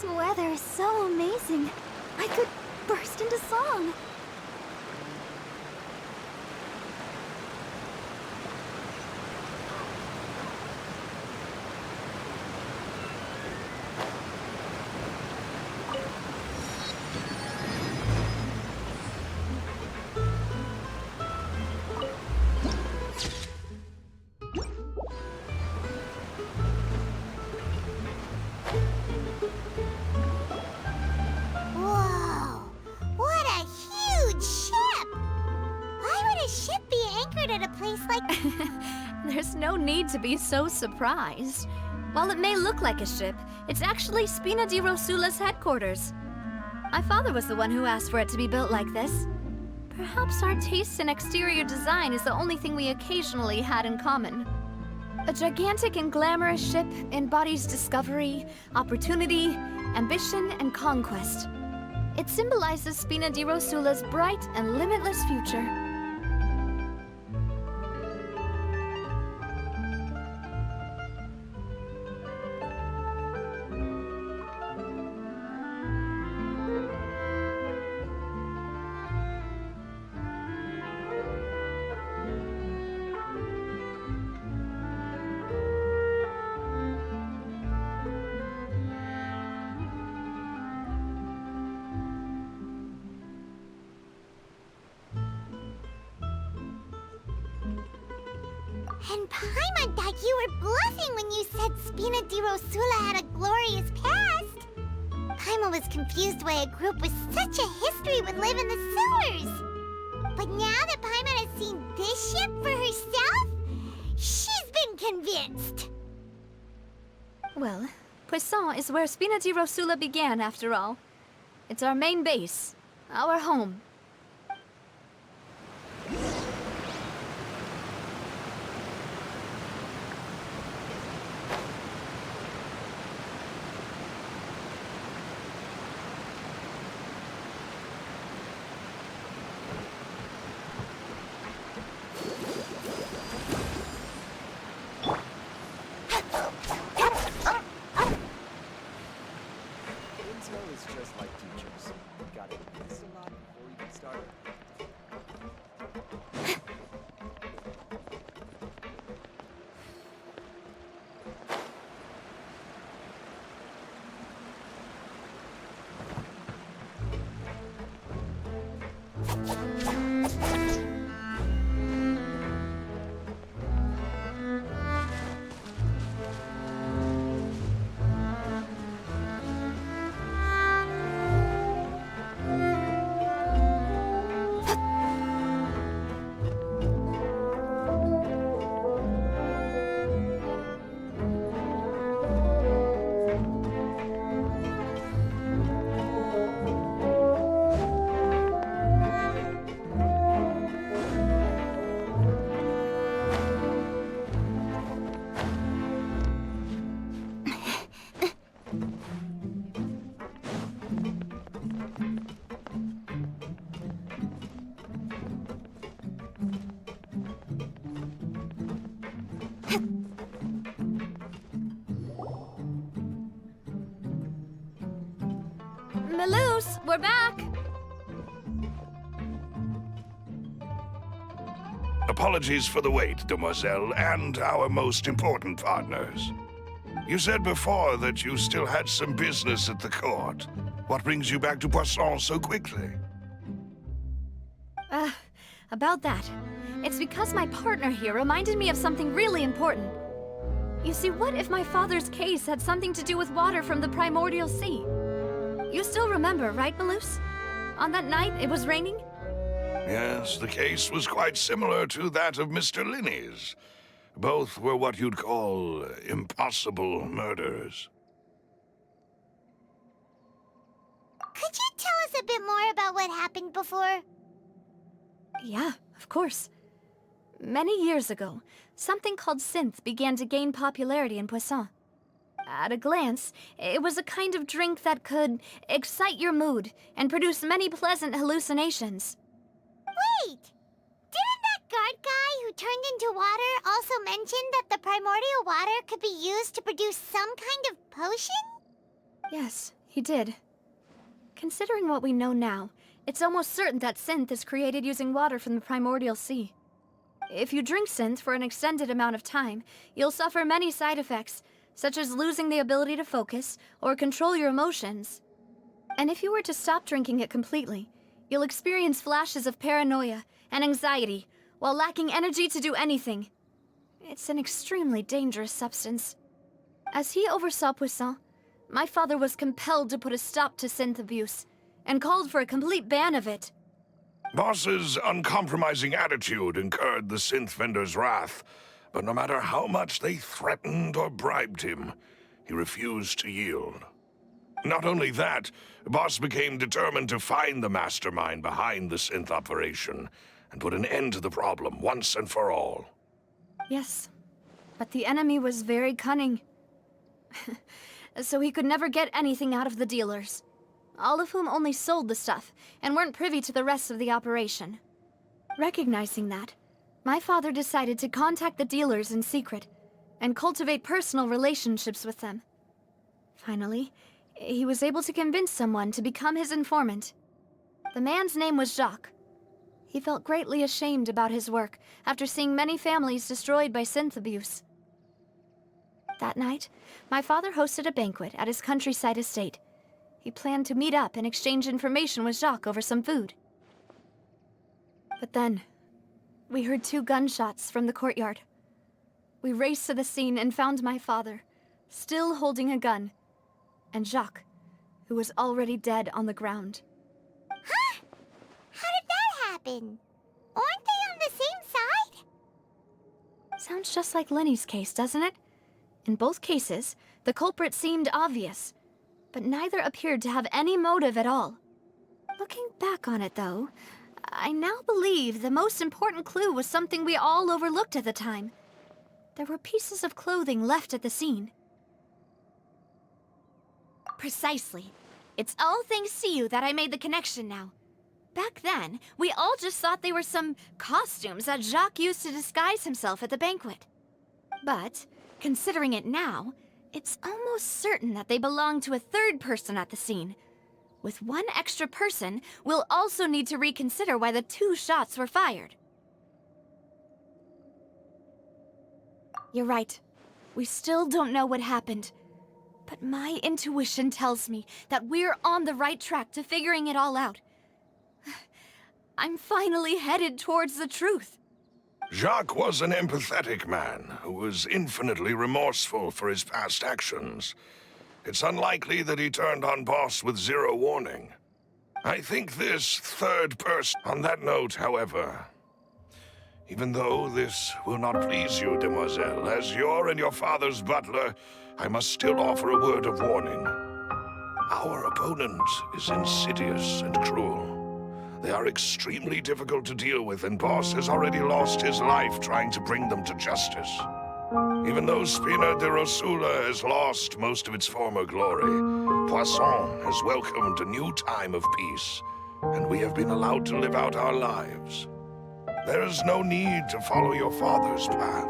This weather is so amazing. I could burst into song. Whoa! What a huge ship! Why would a ship be anchored at a place like... There's no need to be so surprised. While it may look like a ship, it's actually Spina di Rosula's headquarters. My father was the one who asked for it to be built like this. Perhaps our taste in exterior design is the only thing we occasionally had in common. A gigantic and glamorous ship embodies discovery, opportunity, ambition, and conquest. It symbolizes Spina di Rosula's bright and limitless future. And Paimon thought you were bluffing when you said Spina di Rosula had a glorious past. Paimon was confused why a group with such a history would live in the sewers. But now that Paimon has seen this ship for herself, she's been convinced. Well, Poisson is where Spina di Rosula began, after all. It's our main base, our home. Intel is just like teachers. Gotta invest a lot before you can start. Maloose, we're back! Apologies for the wait, demoiselle, and our most important partners. You said before that you still had some business at the court. What brings you back to Poisson so quickly? About that. It's because my partner here reminded me of something really important. You see, what if my father's case had something to do with water from the primordial sea? You still remember, right, Maloose? On that night, it was raining? Yes, the case was quite similar to that of Mr. Linney's. Both were what you'd call impossible murders. Could you tell us a bit more about what happened before? Yeah, of course. Many years ago, something called synth began to gain popularity in Poisson. At a glance, it was a kind of drink that could excite your mood and produce many pleasant hallucinations. Wait! Didn't that guard guy who turned into water also mention that the primordial water could be used to produce some kind of potion? Yes, He did. Considering what we know now, it's almost certain that synth is created using water from the primordial sea. If you drink synth for an extended amount of time, you'll suffer many side effects, such as losing the ability to focus or control your emotions. And if you were to stop drinking it completely, you'll experience flashes of paranoia and anxiety while lacking energy to do anything. It's an extremely dangerous substance. As he oversaw Poisson, my father was compelled to put a stop to synth abuse and called for a complete ban of it. Boss's uncompromising attitude incurred the synth vendor's wrath, but no matter how much they threatened or bribed him, he refused to yield. Not only that, Boss became determined to find the mastermind behind the synth operation and put an end to the problem once and for all. Yes, but the enemy was very cunning. So he could never get anything out of the dealers, all of whom only sold the stuff and weren't privy to the rest of the operation. Recognizing that, my father decided to contact the dealers in secret and cultivate personal relationships with them. Finally, he was able to convince someone to become his informant. The man's name was Jacques. He felt greatly ashamed about his work after seeing many families destroyed by synth abuse. That night, my father hosted a banquet at his countryside estate. He planned to meet up and exchange information with Jacques over some food. But then, we heard 2 gunshots from the courtyard. We raced to the scene and found my father, still holding a gun, and Jacques, who was already dead on the ground. Huh? How did that happen? Aren't they on the same side? Sounds just like Lenny's case, doesn't it? In both cases, the culprit seemed obvious, but neither appeared to have any motive at all. Looking back on it, though, I now believe the most important clue was something we all overlooked at the time. There were pieces of clothing left at the scene. Precisely. It's all thanks to you that I made the connection now. Back then, we all just thought they were some costumes that Jacques used to disguise himself at the banquet. But, considering it now, it's almost certain that they belong to a third person at the scene. With one extra person, we'll also need to reconsider why the 2 shots were fired. You're right. We still don't know what happened. But my intuition tells me that we're on the right track to figuring it all out. I'm finally headed towards the truth. Jacques was an empathetic man who was infinitely remorseful for his past actions. It's unlikely that he turned on Boss with 0 warning. I think this third person... On that note, however, even though this will not please you, demoiselle, as your and your father's butler, I must still offer a word of warning. Our opponent is insidious and cruel. They are extremely difficult to deal with, and Boss has already lost his life trying to bring them to justice. Even though Spina de Rosula has lost most of its former glory, Poisson has welcomed a new time of peace, and we have been allowed to live out our lives. There is no need to follow your father's path.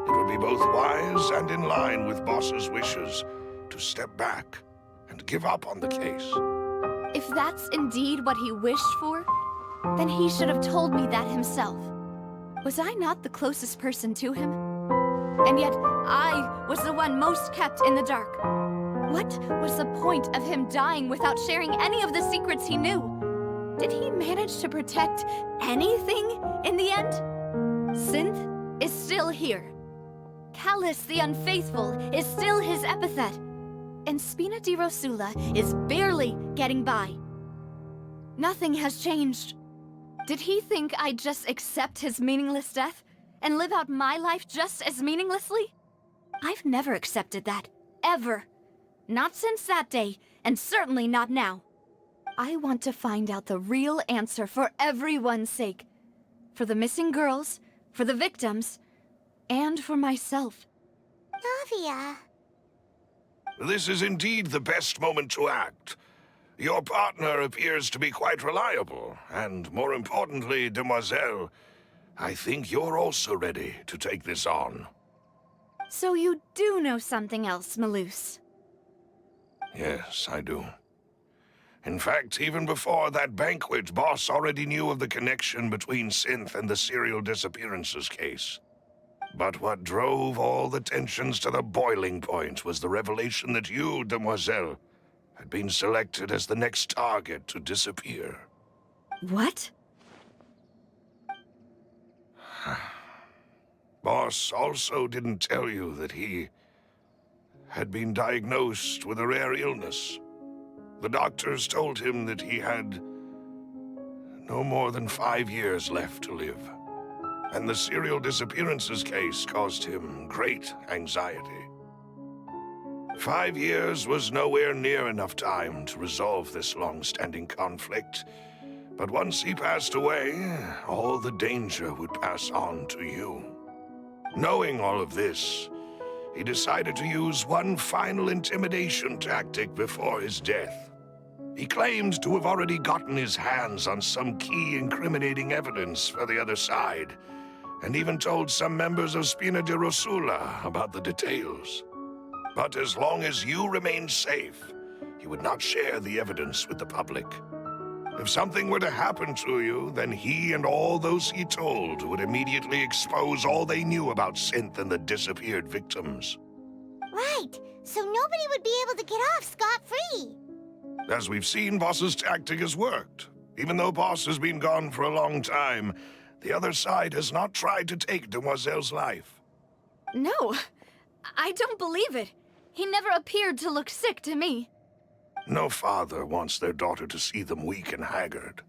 It would be both wise and in line with Boss's wishes to step back and give up on the case. If that's indeed what he wished for, then he should have told me that himself. Was I not the closest person to him? And yet, I was the one most kept in the dark. What was the point of him dying without sharing any of the secrets he knew? Did he manage to protect anything in the end? Synth is still here. Callus the Unfaithful is still his epithet. And Spina di Rosula is barely getting by. Nothing has changed. Did he think I'd just accept his meaningless death and live out my life just as meaninglessly? I've never accepted that, ever. Not since that day, and certainly not now. I want to find out the real answer for everyone's sake. For the missing girls, for the victims, and for myself. Navia. This is indeed the best moment to act. Your partner appears to be quite reliable, and more importantly, demoiselle, I think you're also ready to take this on. So you do know something else, Malus? Yes, I do. In fact, even before that banquet, Boss already knew of the connection between Synth and the serial disappearances case. But what drove all the tensions to the boiling point was the revelation that you, Demoiselle, had been selected as the next target to disappear. What? Boss also didn't tell you that he had been diagnosed with a rare illness. The doctors told him that he had no more than 5 years left to live. And the serial disappearances case caused him great anxiety. 5 years was nowhere near enough time to resolve this long-standing conflict. But once he passed away, all the danger would pass on to you. Knowing all of this, he decided to use one final intimidation tactic before his death. He claimed to have already gotten his hands on some key incriminating evidence for the other side, and even told some members of Spina di Rosula about the details. But as long as you remained safe, he would not share the evidence with the public. If something were to happen to you, then he and all those he told would immediately expose all they knew about Synth and the disappeared victims. Right, so nobody would be able to get off scot-free. As we've seen, Boss's tactic has worked. Even though Boss has been gone for a long time, the other side has not tried to take Demoiselle's life. No, I don't believe it. He never appeared to look sick to me. No father wants their daughter to see them weak and haggard,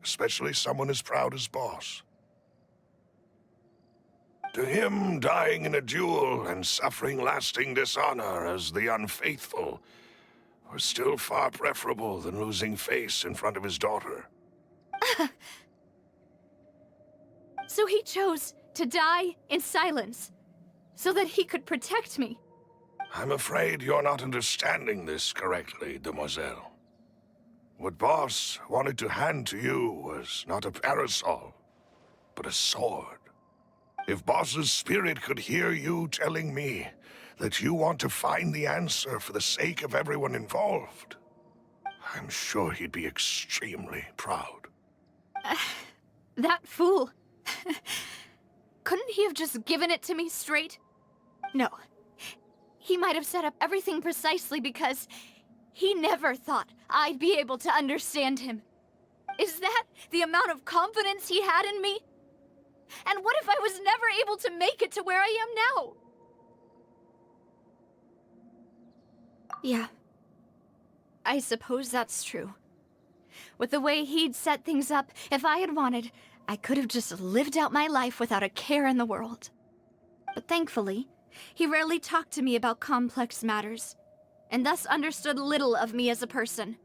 especially someone as proud as Boss. To him, dying in a duel and suffering lasting dishonor as the unfaithful was still far preferable than losing face in front of his daughter. So he chose to die in silence, so that he could protect me. I'm afraid you're not understanding this correctly, Demoiselle. What Boss wanted to hand to you was not a parasol, but a sword. If Boss's spirit could hear you telling me that you want to find the answer for the sake of everyone involved, I'm sure he'd be extremely proud. That fool. Couldn't he have just given it to me straight? No. He might have set up everything precisely because he never thought I'd be able to understand him. Is that the amount of confidence he had in me? And what if I was never able to make it to where I am now? Yeah. I suppose that's true. With the way he'd set things up, if I had wanted, I could have just lived out my life without a care in the world. But thankfully, he rarely talked to me about complex matters, and thus understood little of me as a person.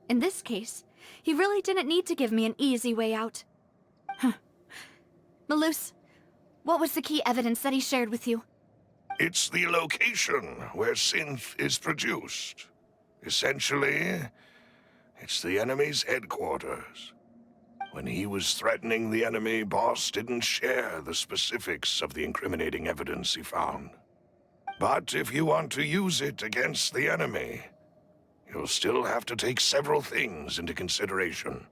In this case, he really didn't need to give me an easy way out. Malus, what was the key evidence that he shared with you? It's the location where Synth is produced. Essentially, it's the enemy's headquarters. When he was threatening the enemy, Boss didn't share the specifics of the incriminating evidence he found. But if you want to use it against the enemy, you'll still have to take several things into consideration.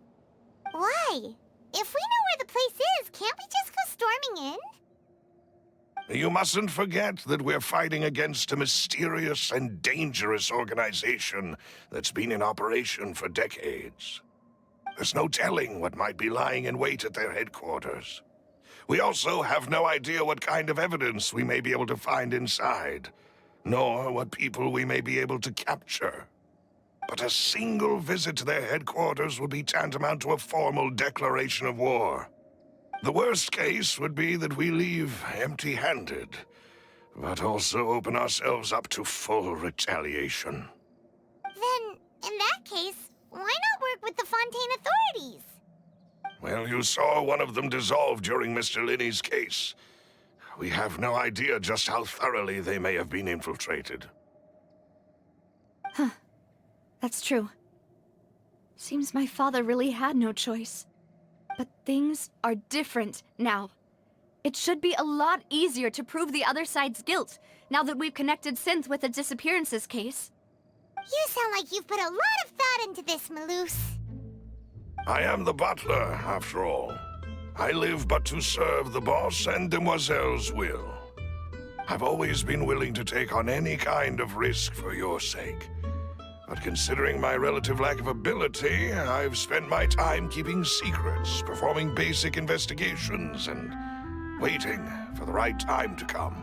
Why? If we know where the place is, can't we just go storming in? You mustn't forget that we're fighting against a mysterious and dangerous organization that's been in operation for decades. There's no telling what might be lying in wait at their headquarters. We also have no idea what kind of evidence we may be able to find inside, nor what people we may be able to capture. But a single visit to their headquarters would be tantamount to a formal declaration of war. The worst case would be that we leave empty-handed, but also open ourselves up to full retaliation. Then, in that case, why not work with the Fontaine authorities? Well, you saw one of them dissolve during Mr. Linney's case. We have no idea just how thoroughly they may have been infiltrated. Huh. That's true. Seems my father really had no choice. But things are different now. It should be a lot easier to prove the other side's guilt, now that we've connected Synth with the disappearances case. You sound like you've put a lot of thought into this, Maloose. I am the butler, after all. I live but to serve the boss and Demoiselle's will. I've always been willing to take on any kind of risk for your sake. But considering my relative lack of ability, I've spent my time keeping secrets, performing basic investigations, and waiting for the right time to come.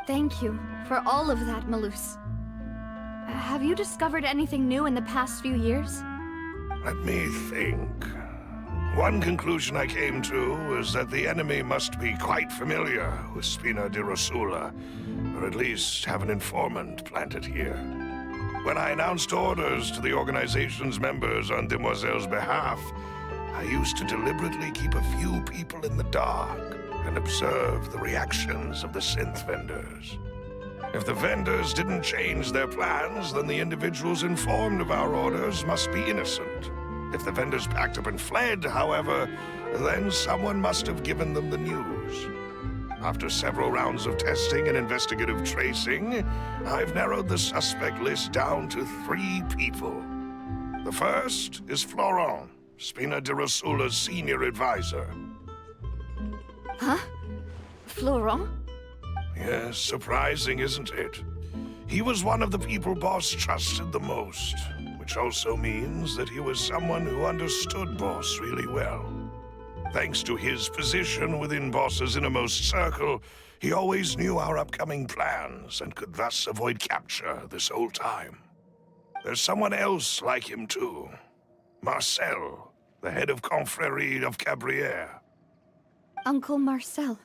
Thank you for all of that, Maloose. Have you discovered anything new in the past few years? Let me think. One conclusion I came to is that the enemy must be quite familiar with Spina di Rosula, or at least have an informant planted here. When I announced orders to the organization's members on Demoiselle's behalf, I used to deliberately keep a few people in the dark and observe the reactions of the synth vendors. If the vendors didn't change their plans, then the individuals informed of our orders must be innocent. If the vendors packed up and fled, however, then someone must have given them the news. After several rounds of testing and investigative tracing, I've narrowed the suspect list down to 3 people. The first is Florent, Spina di Rosula's senior advisor. Huh? Florent? Yes, surprising, isn't it? He was one of the people Boss trusted the most, which also means that he was someone who understood Boss really well. Thanks to his position within Boss's innermost circle, he always knew our upcoming plans and could thus avoid capture this whole time. There's someone else like him too. Marcel, the head of Confrérie of Cabrières. Uncle Marcel.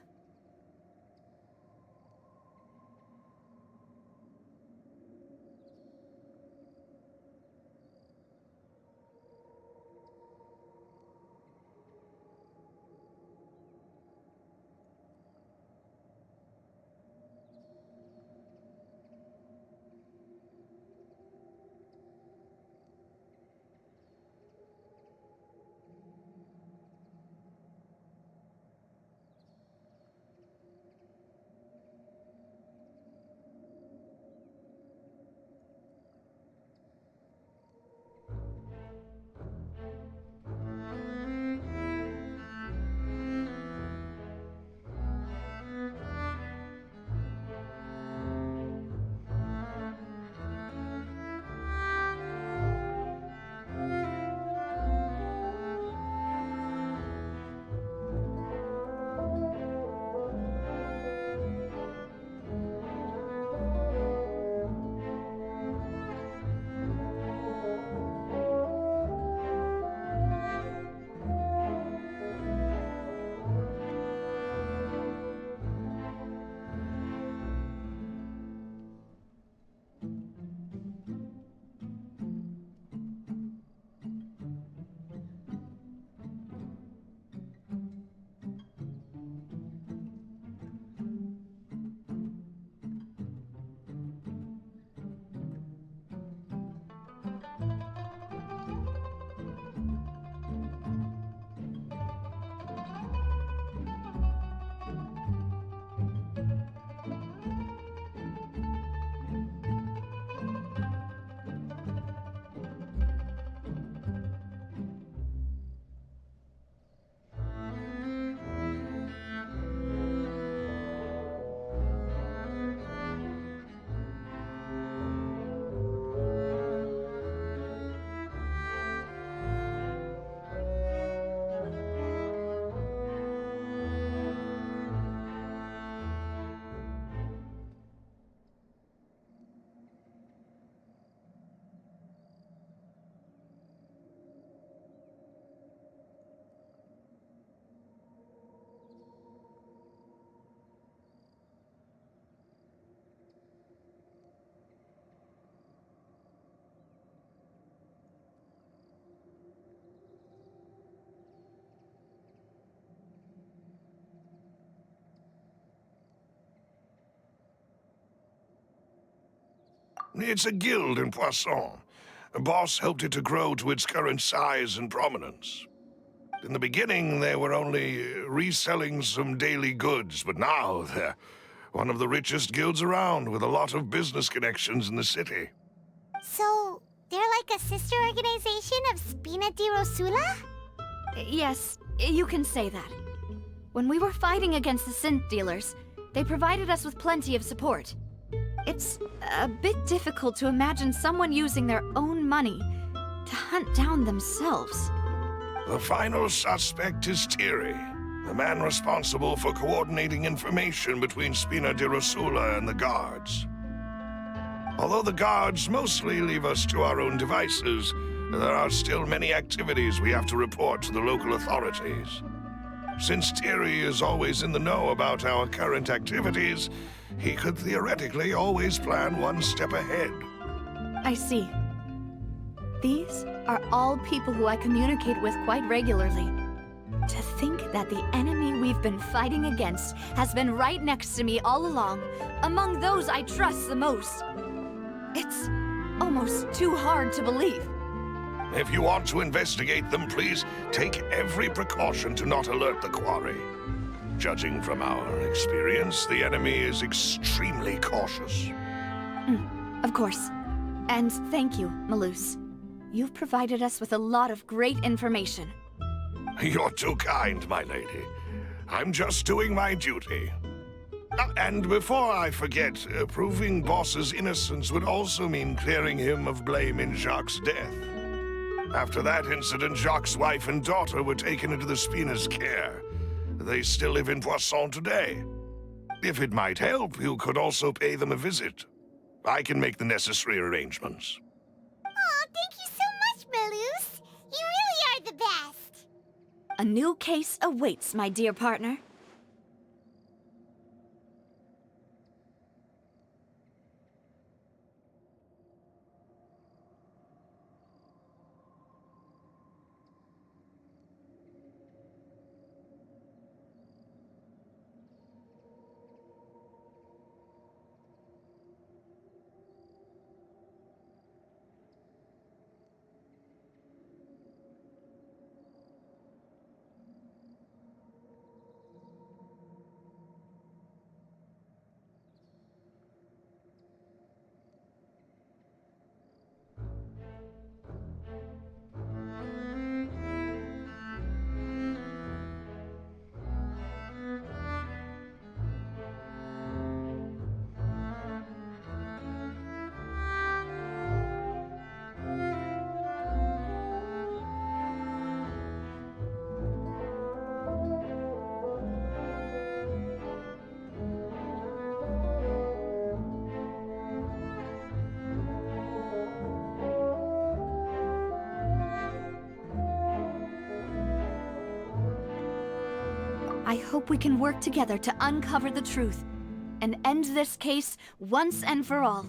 It's a guild in Poisson. Boss helped it to grow to its current size and prominence. In the beginning, they were only reselling some daily goods, but now they're one of the richest guilds around with a lot of business connections in the city. So, they're like a sister organization of Spina di Rosula? Yes, you can say that. When we were fighting against the synth dealers, they provided us with plenty of support. It's a bit difficult to imagine someone using their own money to hunt down themselves. The final suspect is Thierry, the man responsible for coordinating information between Spina di Rosula and the guards. Although the guards mostly leave us to our own devices, there are still many activities we have to report to the local authorities. Since Thierry is always in the know about our current activities, he could theoretically always plan one step ahead. I see. These are all people who I communicate with quite regularly. To think that the enemy we've been fighting against has been right next to me all along, among those I trust the most. It's almost too hard to believe. If you want to investigate them, please take every precaution to not alert the quarry. Judging from our experience, the enemy is extremely cautious. Of course. And thank you, Malus. You've provided us with a lot of great information. You're too kind, my lady. I'm just doing my duty. And before I forget, proving Boss's innocence would also mean clearing him of blame in Jacques' death. After that incident, Jacques' wife and daughter were taken into the Spina's care. They still live in Poisson today. If it might help, you could also pay them a visit. I can make the necessary arrangements. Aw, thank you so much, Malus. You really are the best. A new case awaits, my dear partner. I hope we can work together to uncover the truth and end this case once and for all.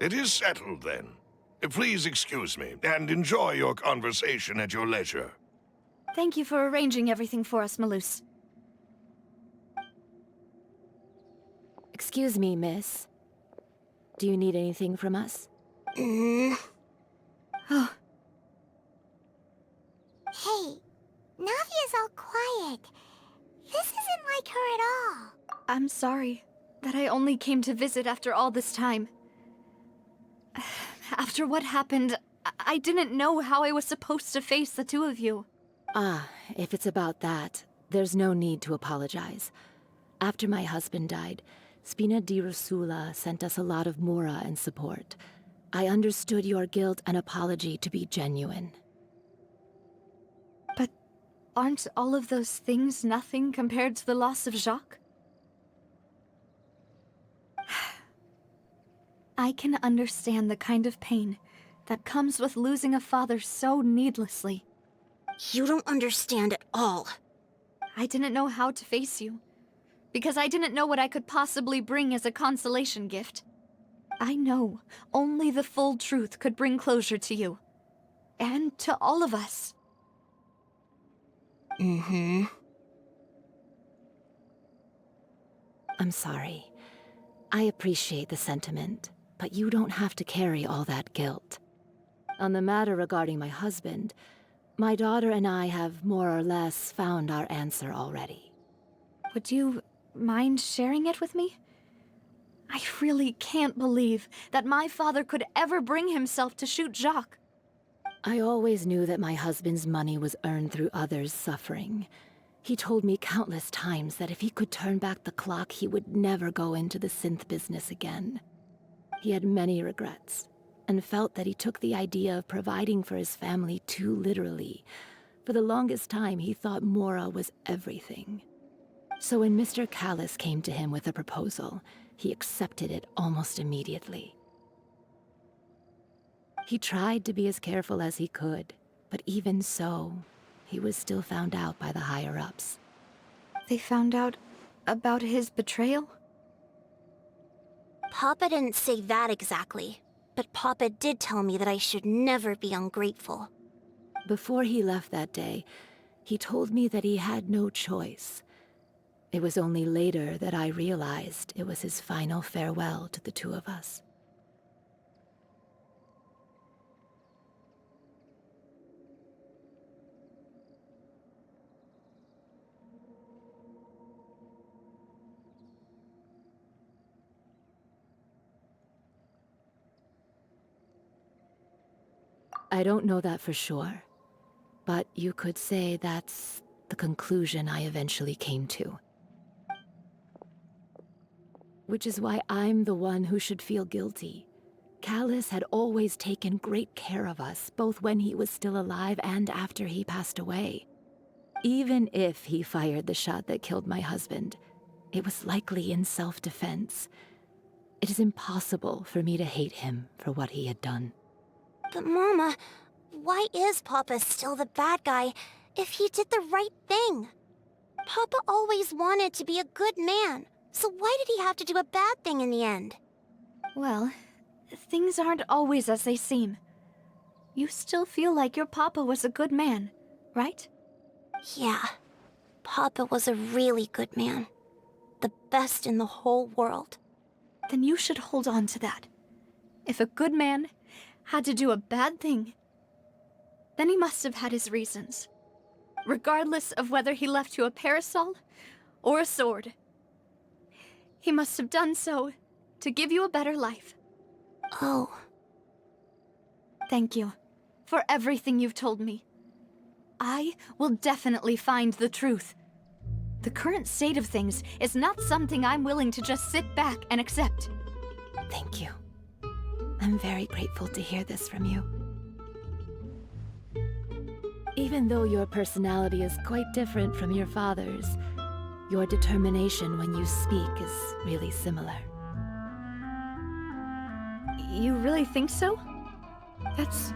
It is settled, then. Please excuse me, and enjoy your conversation at your leisure. Thank you for arranging everything for us, Malus. Excuse me, miss. Do you need anything from us? Oh, Hey, Navia's all quiet. This isn't like her at all. I'm sorry that I only came to visit after all this time. After what happened, I didn't know how I was supposed to face the two of you. Ah, if it's about that, there's no need to apologize. After my husband died, Spina di Rosula sent us a lot of mora and support. I understood your guilt and apology to be genuine. But aren't all of those things nothing compared to the loss of Jacques? I can understand the kind of pain that comes with losing a father so needlessly. You don't understand at all. I didn't know how to face you, because I didn't know what I could possibly bring as a consolation gift. I know only the full truth could bring closure to you. And to all of us. Mm-hmm. I'm sorry. I appreciate the sentiment, but you don't have to carry all that guilt. On the matter regarding my husband, my daughter and I have more or less found our answer already. Would you mind sharing it with me? I really can't believe that my father could ever bring himself to shoot Jacques. I always knew that my husband's money was earned through others' suffering. He told me countless times that if he could turn back the clock, he would never go into the synth business again. He had many regrets, and felt that he took the idea of providing for his family too literally. For the longest time, he thought Mora was everything. So when Mr. Callis came to him with a proposal, he accepted it almost immediately. He tried to be as careful as he could, but even so, he was still found out by the higher-ups. They found out about his betrayal? Papa didn't say that exactly, but Papa did tell me that I should never be ungrateful. Before he left that day, he told me that he had no choice. It was only later that I realized it was his final farewell to the two of us. I don't know that for sure, but you could say that's the conclusion I eventually came to. Which is why I'm the one who should feel guilty. Callis had always taken great care of us, both when he was still alive and after he passed away. Even if he fired the shot that killed my husband, it was likely in self-defense. It is impossible for me to hate him for what he had done. But Mama, why is Papa still the bad guy if he did the right thing? Papa always wanted to be a good man, so why did he have to do a bad thing in the end? Well, things aren't always as they seem. You still feel like your papa was a good man, right? Yeah, Papa was a really good man. The best in the whole world. Then you should hold on to that. If a good man had to do a bad thing, then he must have had his reasons. Regardless of whether he left you a parasol or a sword. He must have done so to give you a better life. Oh. Thank you for everything you've told me. I will definitely find the truth. The current state of things is not something I'm willing to just sit back and accept. Thank you. I'm very grateful to hear this from you. Even though your personality is quite different from your father's, your determination when you speak is really similar. You really think so? That's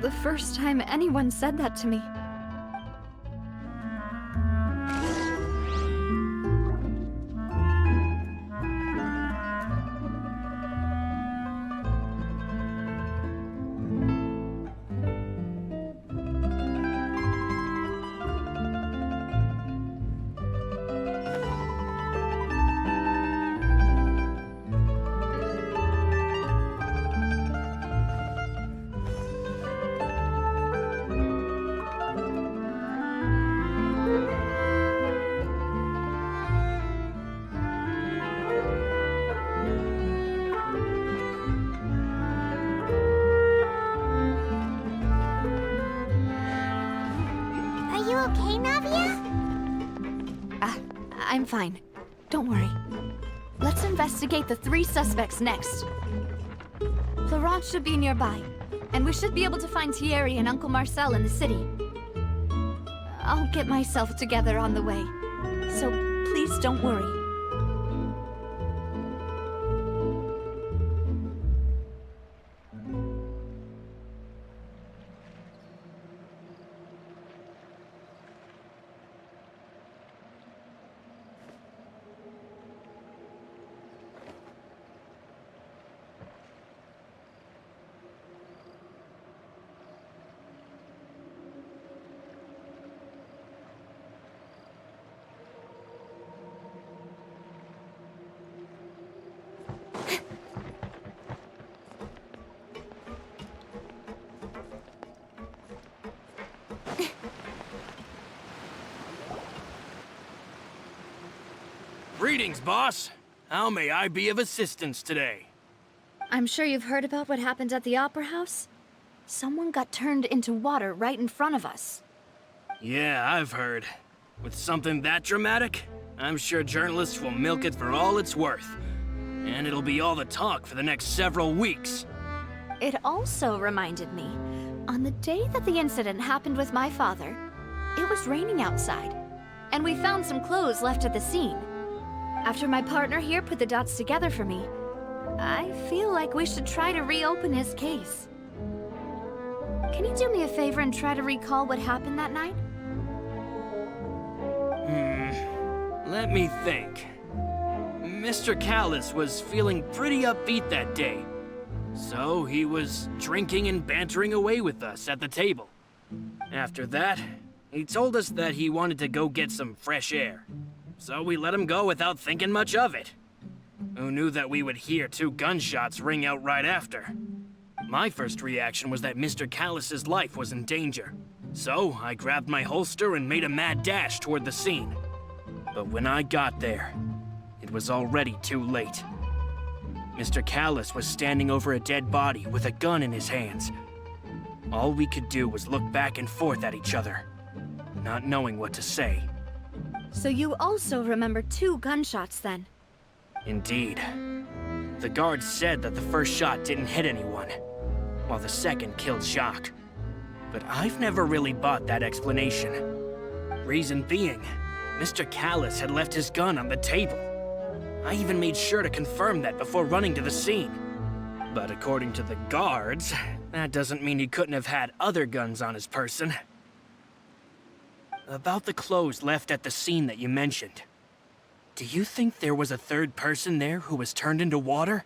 the first time anyone said that to me. you okay, Navia? I'm fine. Don't worry. Let's investigate the 3 suspects next. Florent should be nearby, and we should be able to find Thierry and Uncle Marcel in the city. I'll get myself together on the way, so please don't worry. Greetings, boss. How may I be of assistance today? I'm sure you've heard about what happened at the Opera House? Someone got turned into water right in front of us. Yeah, I've heard. With something that dramatic, I'm sure journalists will milk it for all it's worth. And it'll be all the talk for the next several weeks. It also reminded me, on the day that the incident happened with my father, it was raining outside, and we found some clothes left at the scene. After my partner here put the dots together for me, I feel like we should try to reopen his case. Can you do me a favor and try to recall what happened that night? Let me think. Mr. Callis was feeling pretty upbeat that day, so he was drinking and bantering away with us at the table. After that, he told us that he wanted to go get some fresh air. So we let him go without thinking much of it. Who knew that we would hear 2 gunshots ring out right after? My first reaction was that Mr. Callis's life was in danger. So I grabbed my holster and made a mad dash toward the scene. But when I got there, it was already too late. Mr. Callis was standing over a dead body with a gun in his hands. All we could do was look back and forth at each other, not knowing what to say. So you also remember 2 gunshots then? Indeed. The guard said that the first shot didn't hit anyone, while the second killed Jacques. But I've never really bought that explanation. Reason being, Mr. Callis had left his gun on the table. I even made sure to confirm that before running to the scene. But according to the guards, that doesn't mean he couldn't have had other guns on his person. About the clothes left at the scene that you mentioned. Do you think there was a 3rd person there who was turned into water?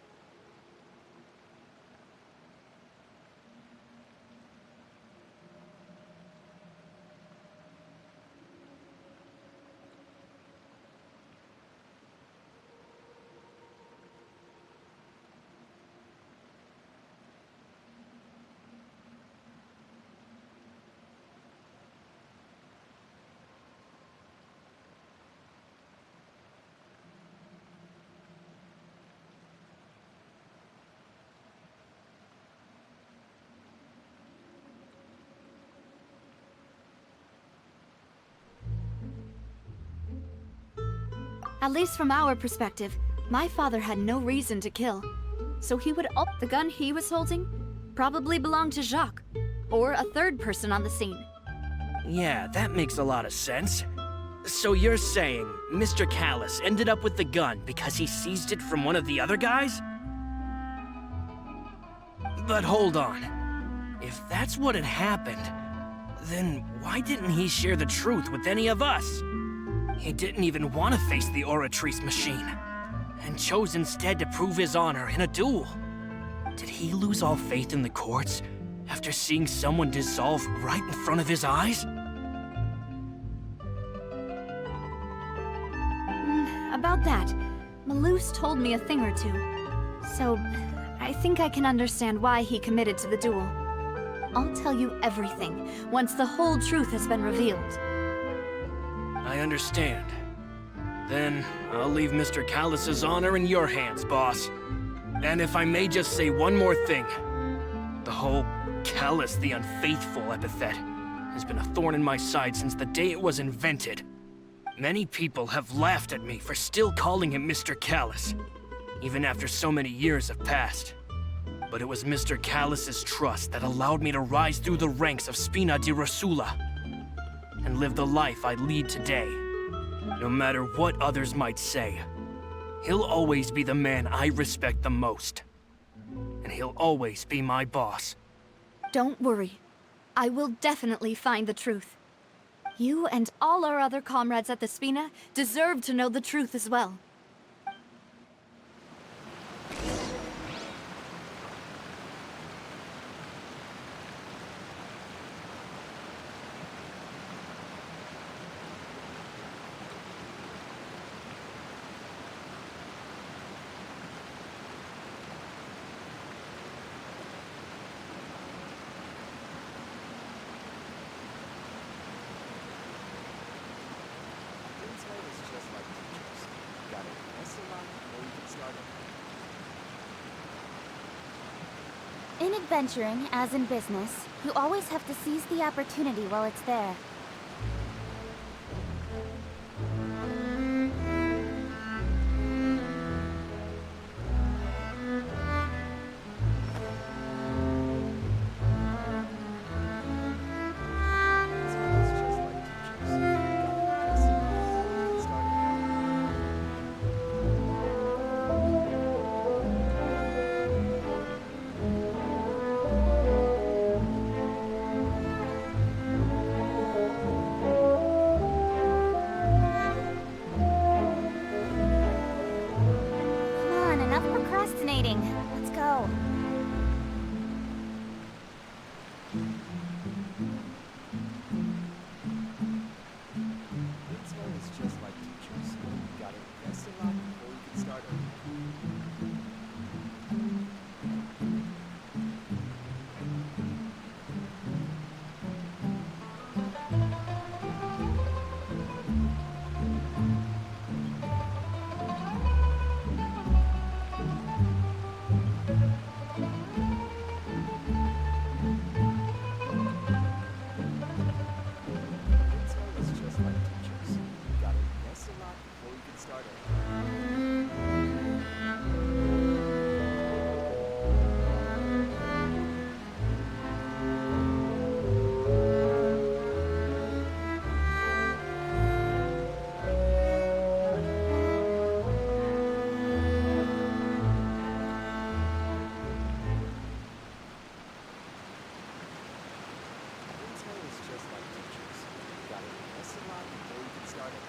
At least from our perspective, my father had no reason to kill. So he would up the gun he was holding probably belonged to Jacques, or a 3rd person on the scene. Yeah, that makes a lot of sense. So you're saying Mr. Callis ended up with the gun because he seized it from one of the other guys? But hold on. If that's what had happened, then why didn't he share the truth with any of us? He didn't even want to face the Oratrice machine, and chose instead to prove his honor in a duel. Did he lose all faith in the courts after seeing someone dissolve right in front of his eyes? About that, Malouse told me a thing or two. So, I think I can understand why he committed to the duel. I'll tell you everything once the whole truth has been revealed. I understand. Then, I'll leave Mr. Callis's honor in your hands, boss. And if I may just say one more thing. The whole Callis the Unfaithful epithet has been a thorn in my side since the day it was invented. Many people have laughed at me for still calling him Mr. Callus, even after so many years have passed. But it was Mr. Callus's trust that allowed me to rise through the ranks of Spina di Rosula and live the life I lead today. No matter what others might say, he'll always be the man I respect the most. And he'll always be my boss. Don't worry. I will definitely find the truth. You and all our other comrades at the Spina deserve to know the truth as well. Inside is just like teachers. Gotta invest a lot before you get started. In adventuring, as in business, you always have to seize the opportunity while it's there. Inside is just like teachers. Gotta invest a lot before you get started. Come on, enough procrastinating. Let's go. Inside is just like teachers. Gotta invest a lot before you get started. Inside is just like teachers. Gotta invest a lot before you get started. Inside is just like teachers. Gotta invest a lot before you get started.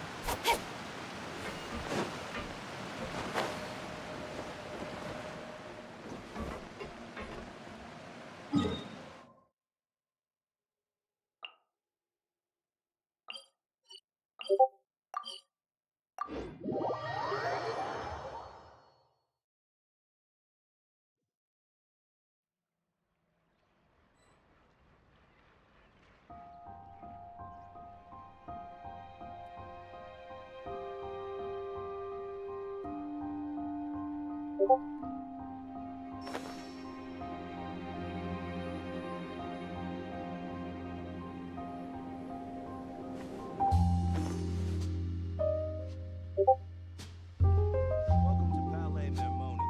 Welcome to Palais Mermonia.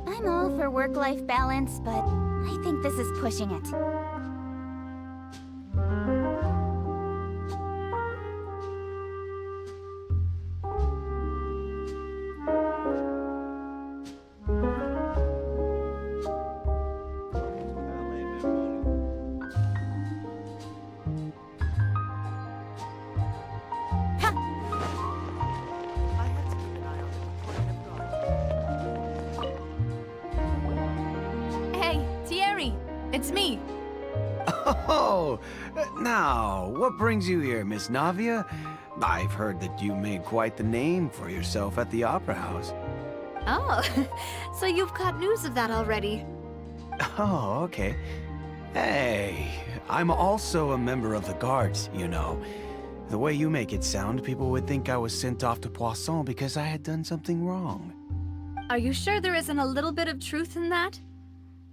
I'm all for work-life balance, but I think this is pushing it. Welcome to Palais Mermonia. I have to keep an eye on the deployment of guards. Hey, Thierry! It's me! Oh, now, what brings you here, Miss Navia? I've heard that you made quite the name for yourself at the Opera House. Oh, so you've caught news of that already. Oh, okay. Hey, I'm also a member of the Guards, you know. The way you make it sound, people would think I was sent off to Poisson because I had done something wrong. Are you sure there isn't a little bit of truth in that?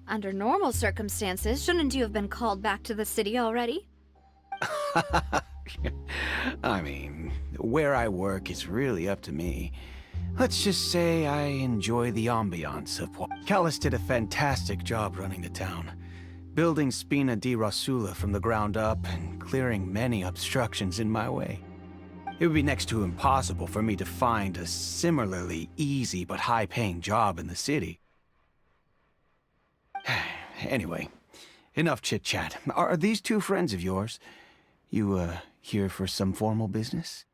Under normal circumstances, shouldn't you have been called back to the city already? I mean, where I work is really up to me. Let's just say I enjoy the ambiance of Callus did a fantastic job running the town, building Spina di Rosula from the ground up and clearing many obstructions in my way. It would be next to impossible for me to find a similarly easy but high-paying job in the city. Anyway, enough chit-chat. Are these two friends of yours? You, here for some formal business?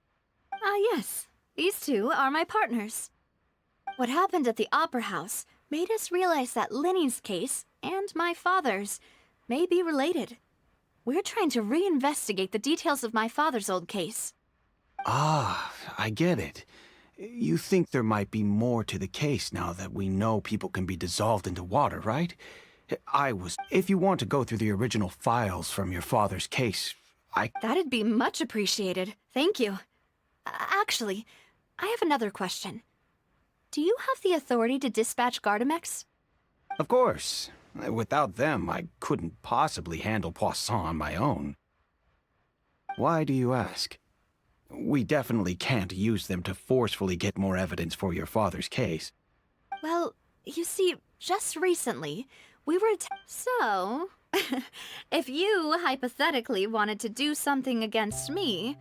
Yes. These two are my partners. What happened at the Opera House made us realize that Linny's case and my father's may be related. We're trying to reinvestigate the details of my father's old case. Ah, I get it. You think there might be more to the case now that we know people can be dissolved into water, right? If you want to go through the original files from your father's case, That'd be much appreciated. Thank you. Actually, I have another question. Do you have the authority to dispatch Gardamex? Of course. Without them, I couldn't possibly handle Poisson on my own. Why do you ask? We definitely can't use them to forcefully get more evidence for your father's case. Well, you see, just recently, we were So, if you hypothetically wanted to do something against me,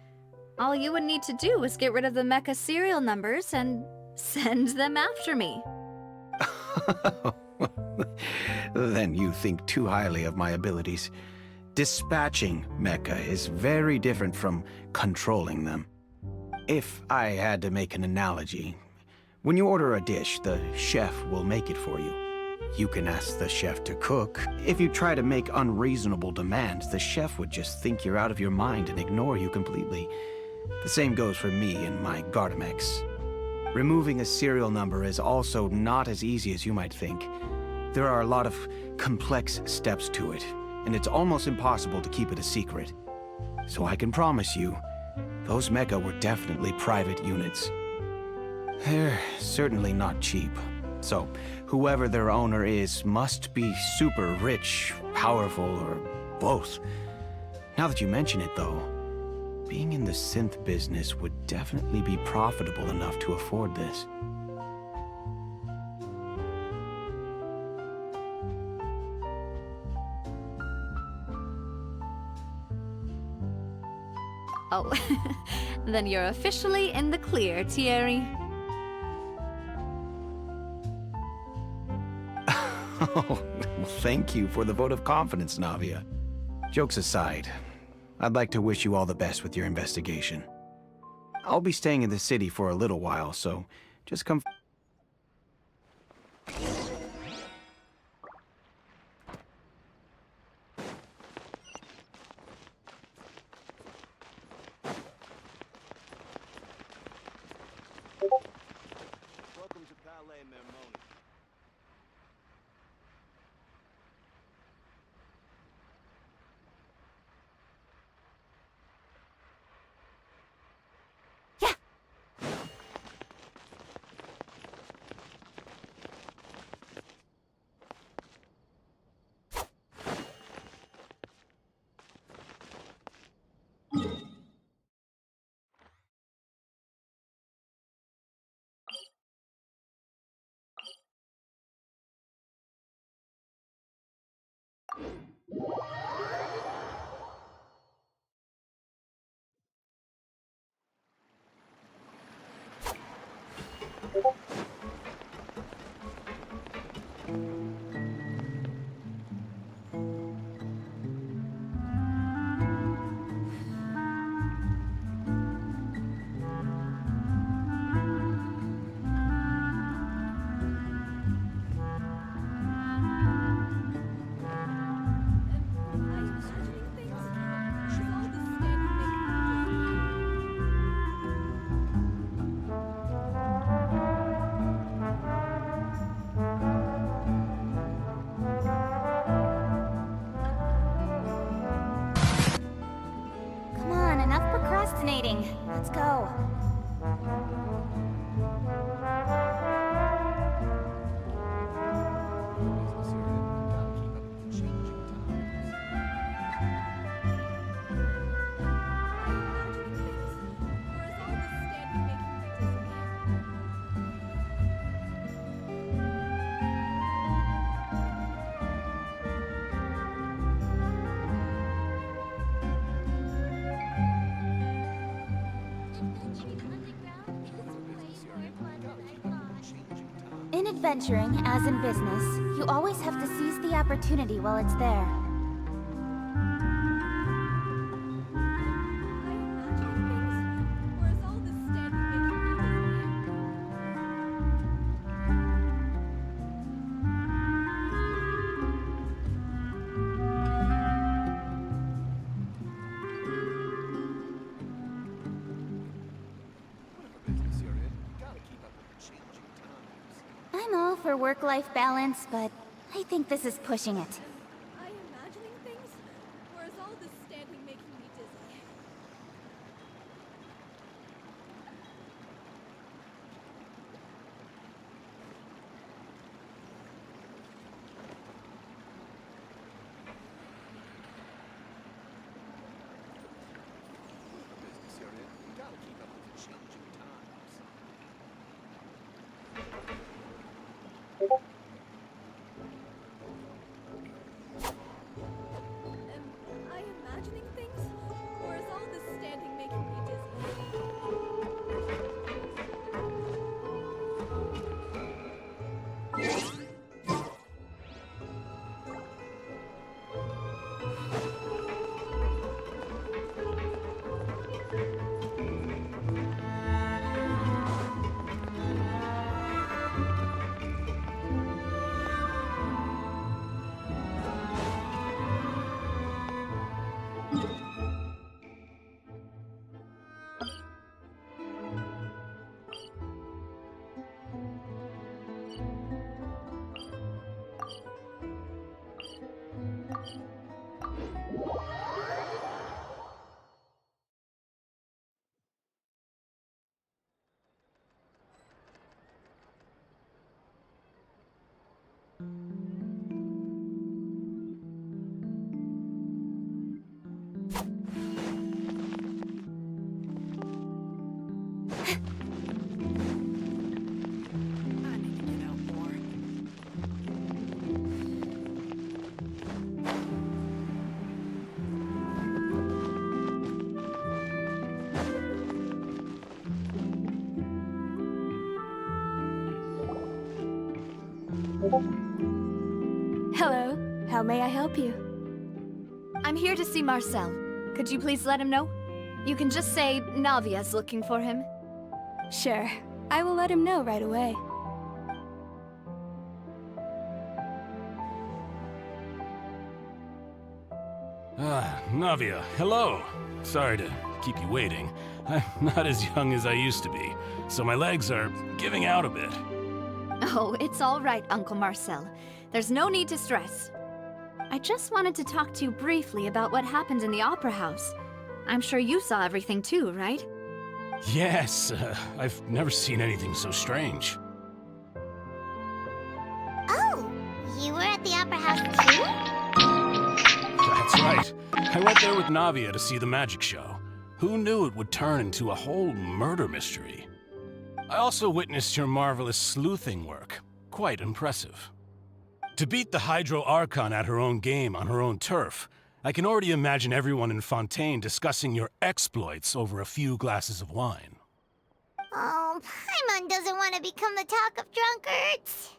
all you would need to do is get rid of the mecha serial numbers and send them after me. Then you think too highly of my abilities. Dispatching mecha is very different from controlling them. If I had to make an analogy, when you order a dish, the chef will make it for you. You can ask the chef to cook. If you try to make unreasonable demands, the chef would just think you're out of your mind and ignore you completely. The same goes for me and my Gardamex. Removing a serial number is also not as easy as you might think. There are a lot of complex steps to it, and it's almost impossible to keep it a secret. So I can promise you, those mecha were definitely private units. They're certainly not cheap. So, whoever their owner is must be super rich, powerful, or both. Now that you mention it, though, being in the synth business would definitely be profitable enough to afford this. Oh, then you're officially in the clear, Thierry. Oh, well, thank you for the vote of confidence, Navia. Jokes aside, I'd like to wish you all the best with your investigation. I'll be staying in the city for a little while, so just come... Welcome to Palais Mermoni. adventuring, as in business, you always have to seize the opportunity while it's there. I'm all for work-life balance, but I think this is pushing it. I imagining things? Or is all this standing making me dizzy? Am I imagining things? Or is all this standing making me dizzy? Hello. How may I help you? I'm here to see Marcel. Could you please let him know? You can just say Navia's looking for him. Sure. I will let him know right away. Navia, hello. Sorry to keep you waiting. I'm not as young as I used to be, so my legs are giving out a bit. Oh, it's all right, Uncle Marcel. There's no need to stress. I just wanted to talk to you briefly about what happened in the Opera House. I'm sure you saw everything too, right? Yes, I've never seen anything so strange. Oh, you were at the Opera House too? That's right. I went there with Navia to see the magic show. Who knew it would turn into a whole murder mystery? I also witnessed your marvelous sleuthing work. Quite impressive. To beat the Hydro Archon at her own game on her own turf, I can already imagine everyone in Fontaine discussing your exploits over a few glasses of wine. Oh, Paimon doesn't want to become the talk of drunkards.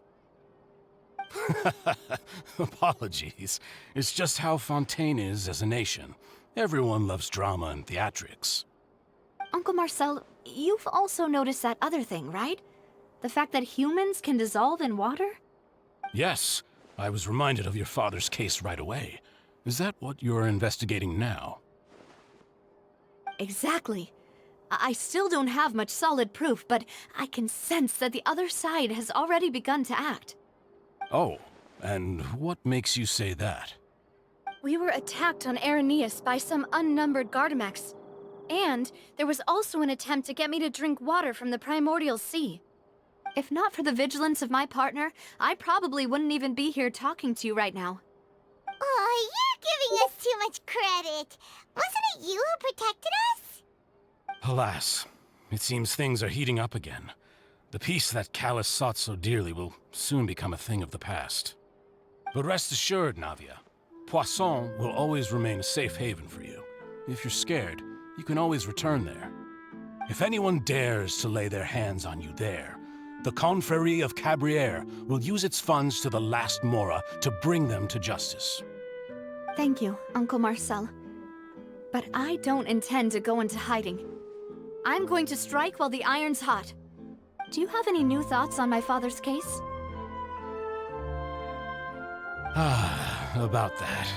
Apologies. It's just how Fontaine is as a nation. Everyone loves drama and theatrics. Uncle Marcel, you've also noticed that other thing, right? The fact that humans can dissolve in water? Yes, I was reminded of your father's case right away. Is that what you're investigating now? Exactly. I still don't have much solid proof, but I can sense that the other side has already begun to act. Oh, and what makes you say that? We were attacked on Araneus by some unnumbered Gardamex. And there was also an attempt to get me to drink water from the primordial sea. If not for the vigilance of my partner, I probably wouldn't even be here talking to you right now. Oh, you're giving us too much credit. Wasn't it you who protected us? Alas, it seems things are heating up again. The peace that Callus sought so dearly will soon become a thing of the past. But rest assured, Navia, Poisson will always remain a safe haven for you. If you're scared, you can always return there. If anyone dares to lay their hands on you there, the Confrérie of Cabriere will use its funds to the last Mora to bring them to justice. Thank you, Uncle Marcel. But I don't intend to go into hiding. I'm going to strike while the iron's hot. Do you have any new thoughts on my father's case? About that.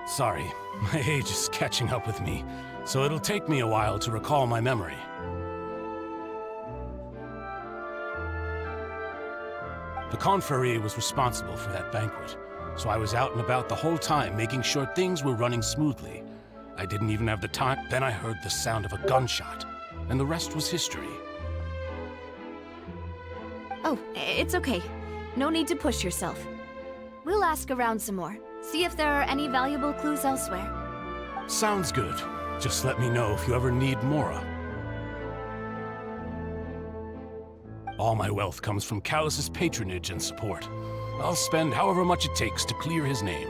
Sorry, my age is catching up with me, so it'll take me a while to recall my memory. The Confrérie was responsible for that banquet, so I was out and about the whole time making sure things were running smoothly. I didn't even have the time. Then I heard the sound of a gunshot, and the rest was history. Oh, it's okay. No need to push yourself. We'll ask around some more, see if there are any valuable clues elsewhere. Sounds good. Just let me know if you ever need Mora. All my wealth comes from Callus's patronage and support. I'll spend however much it takes to clear his name.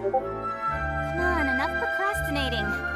Come on, enough procrastinating.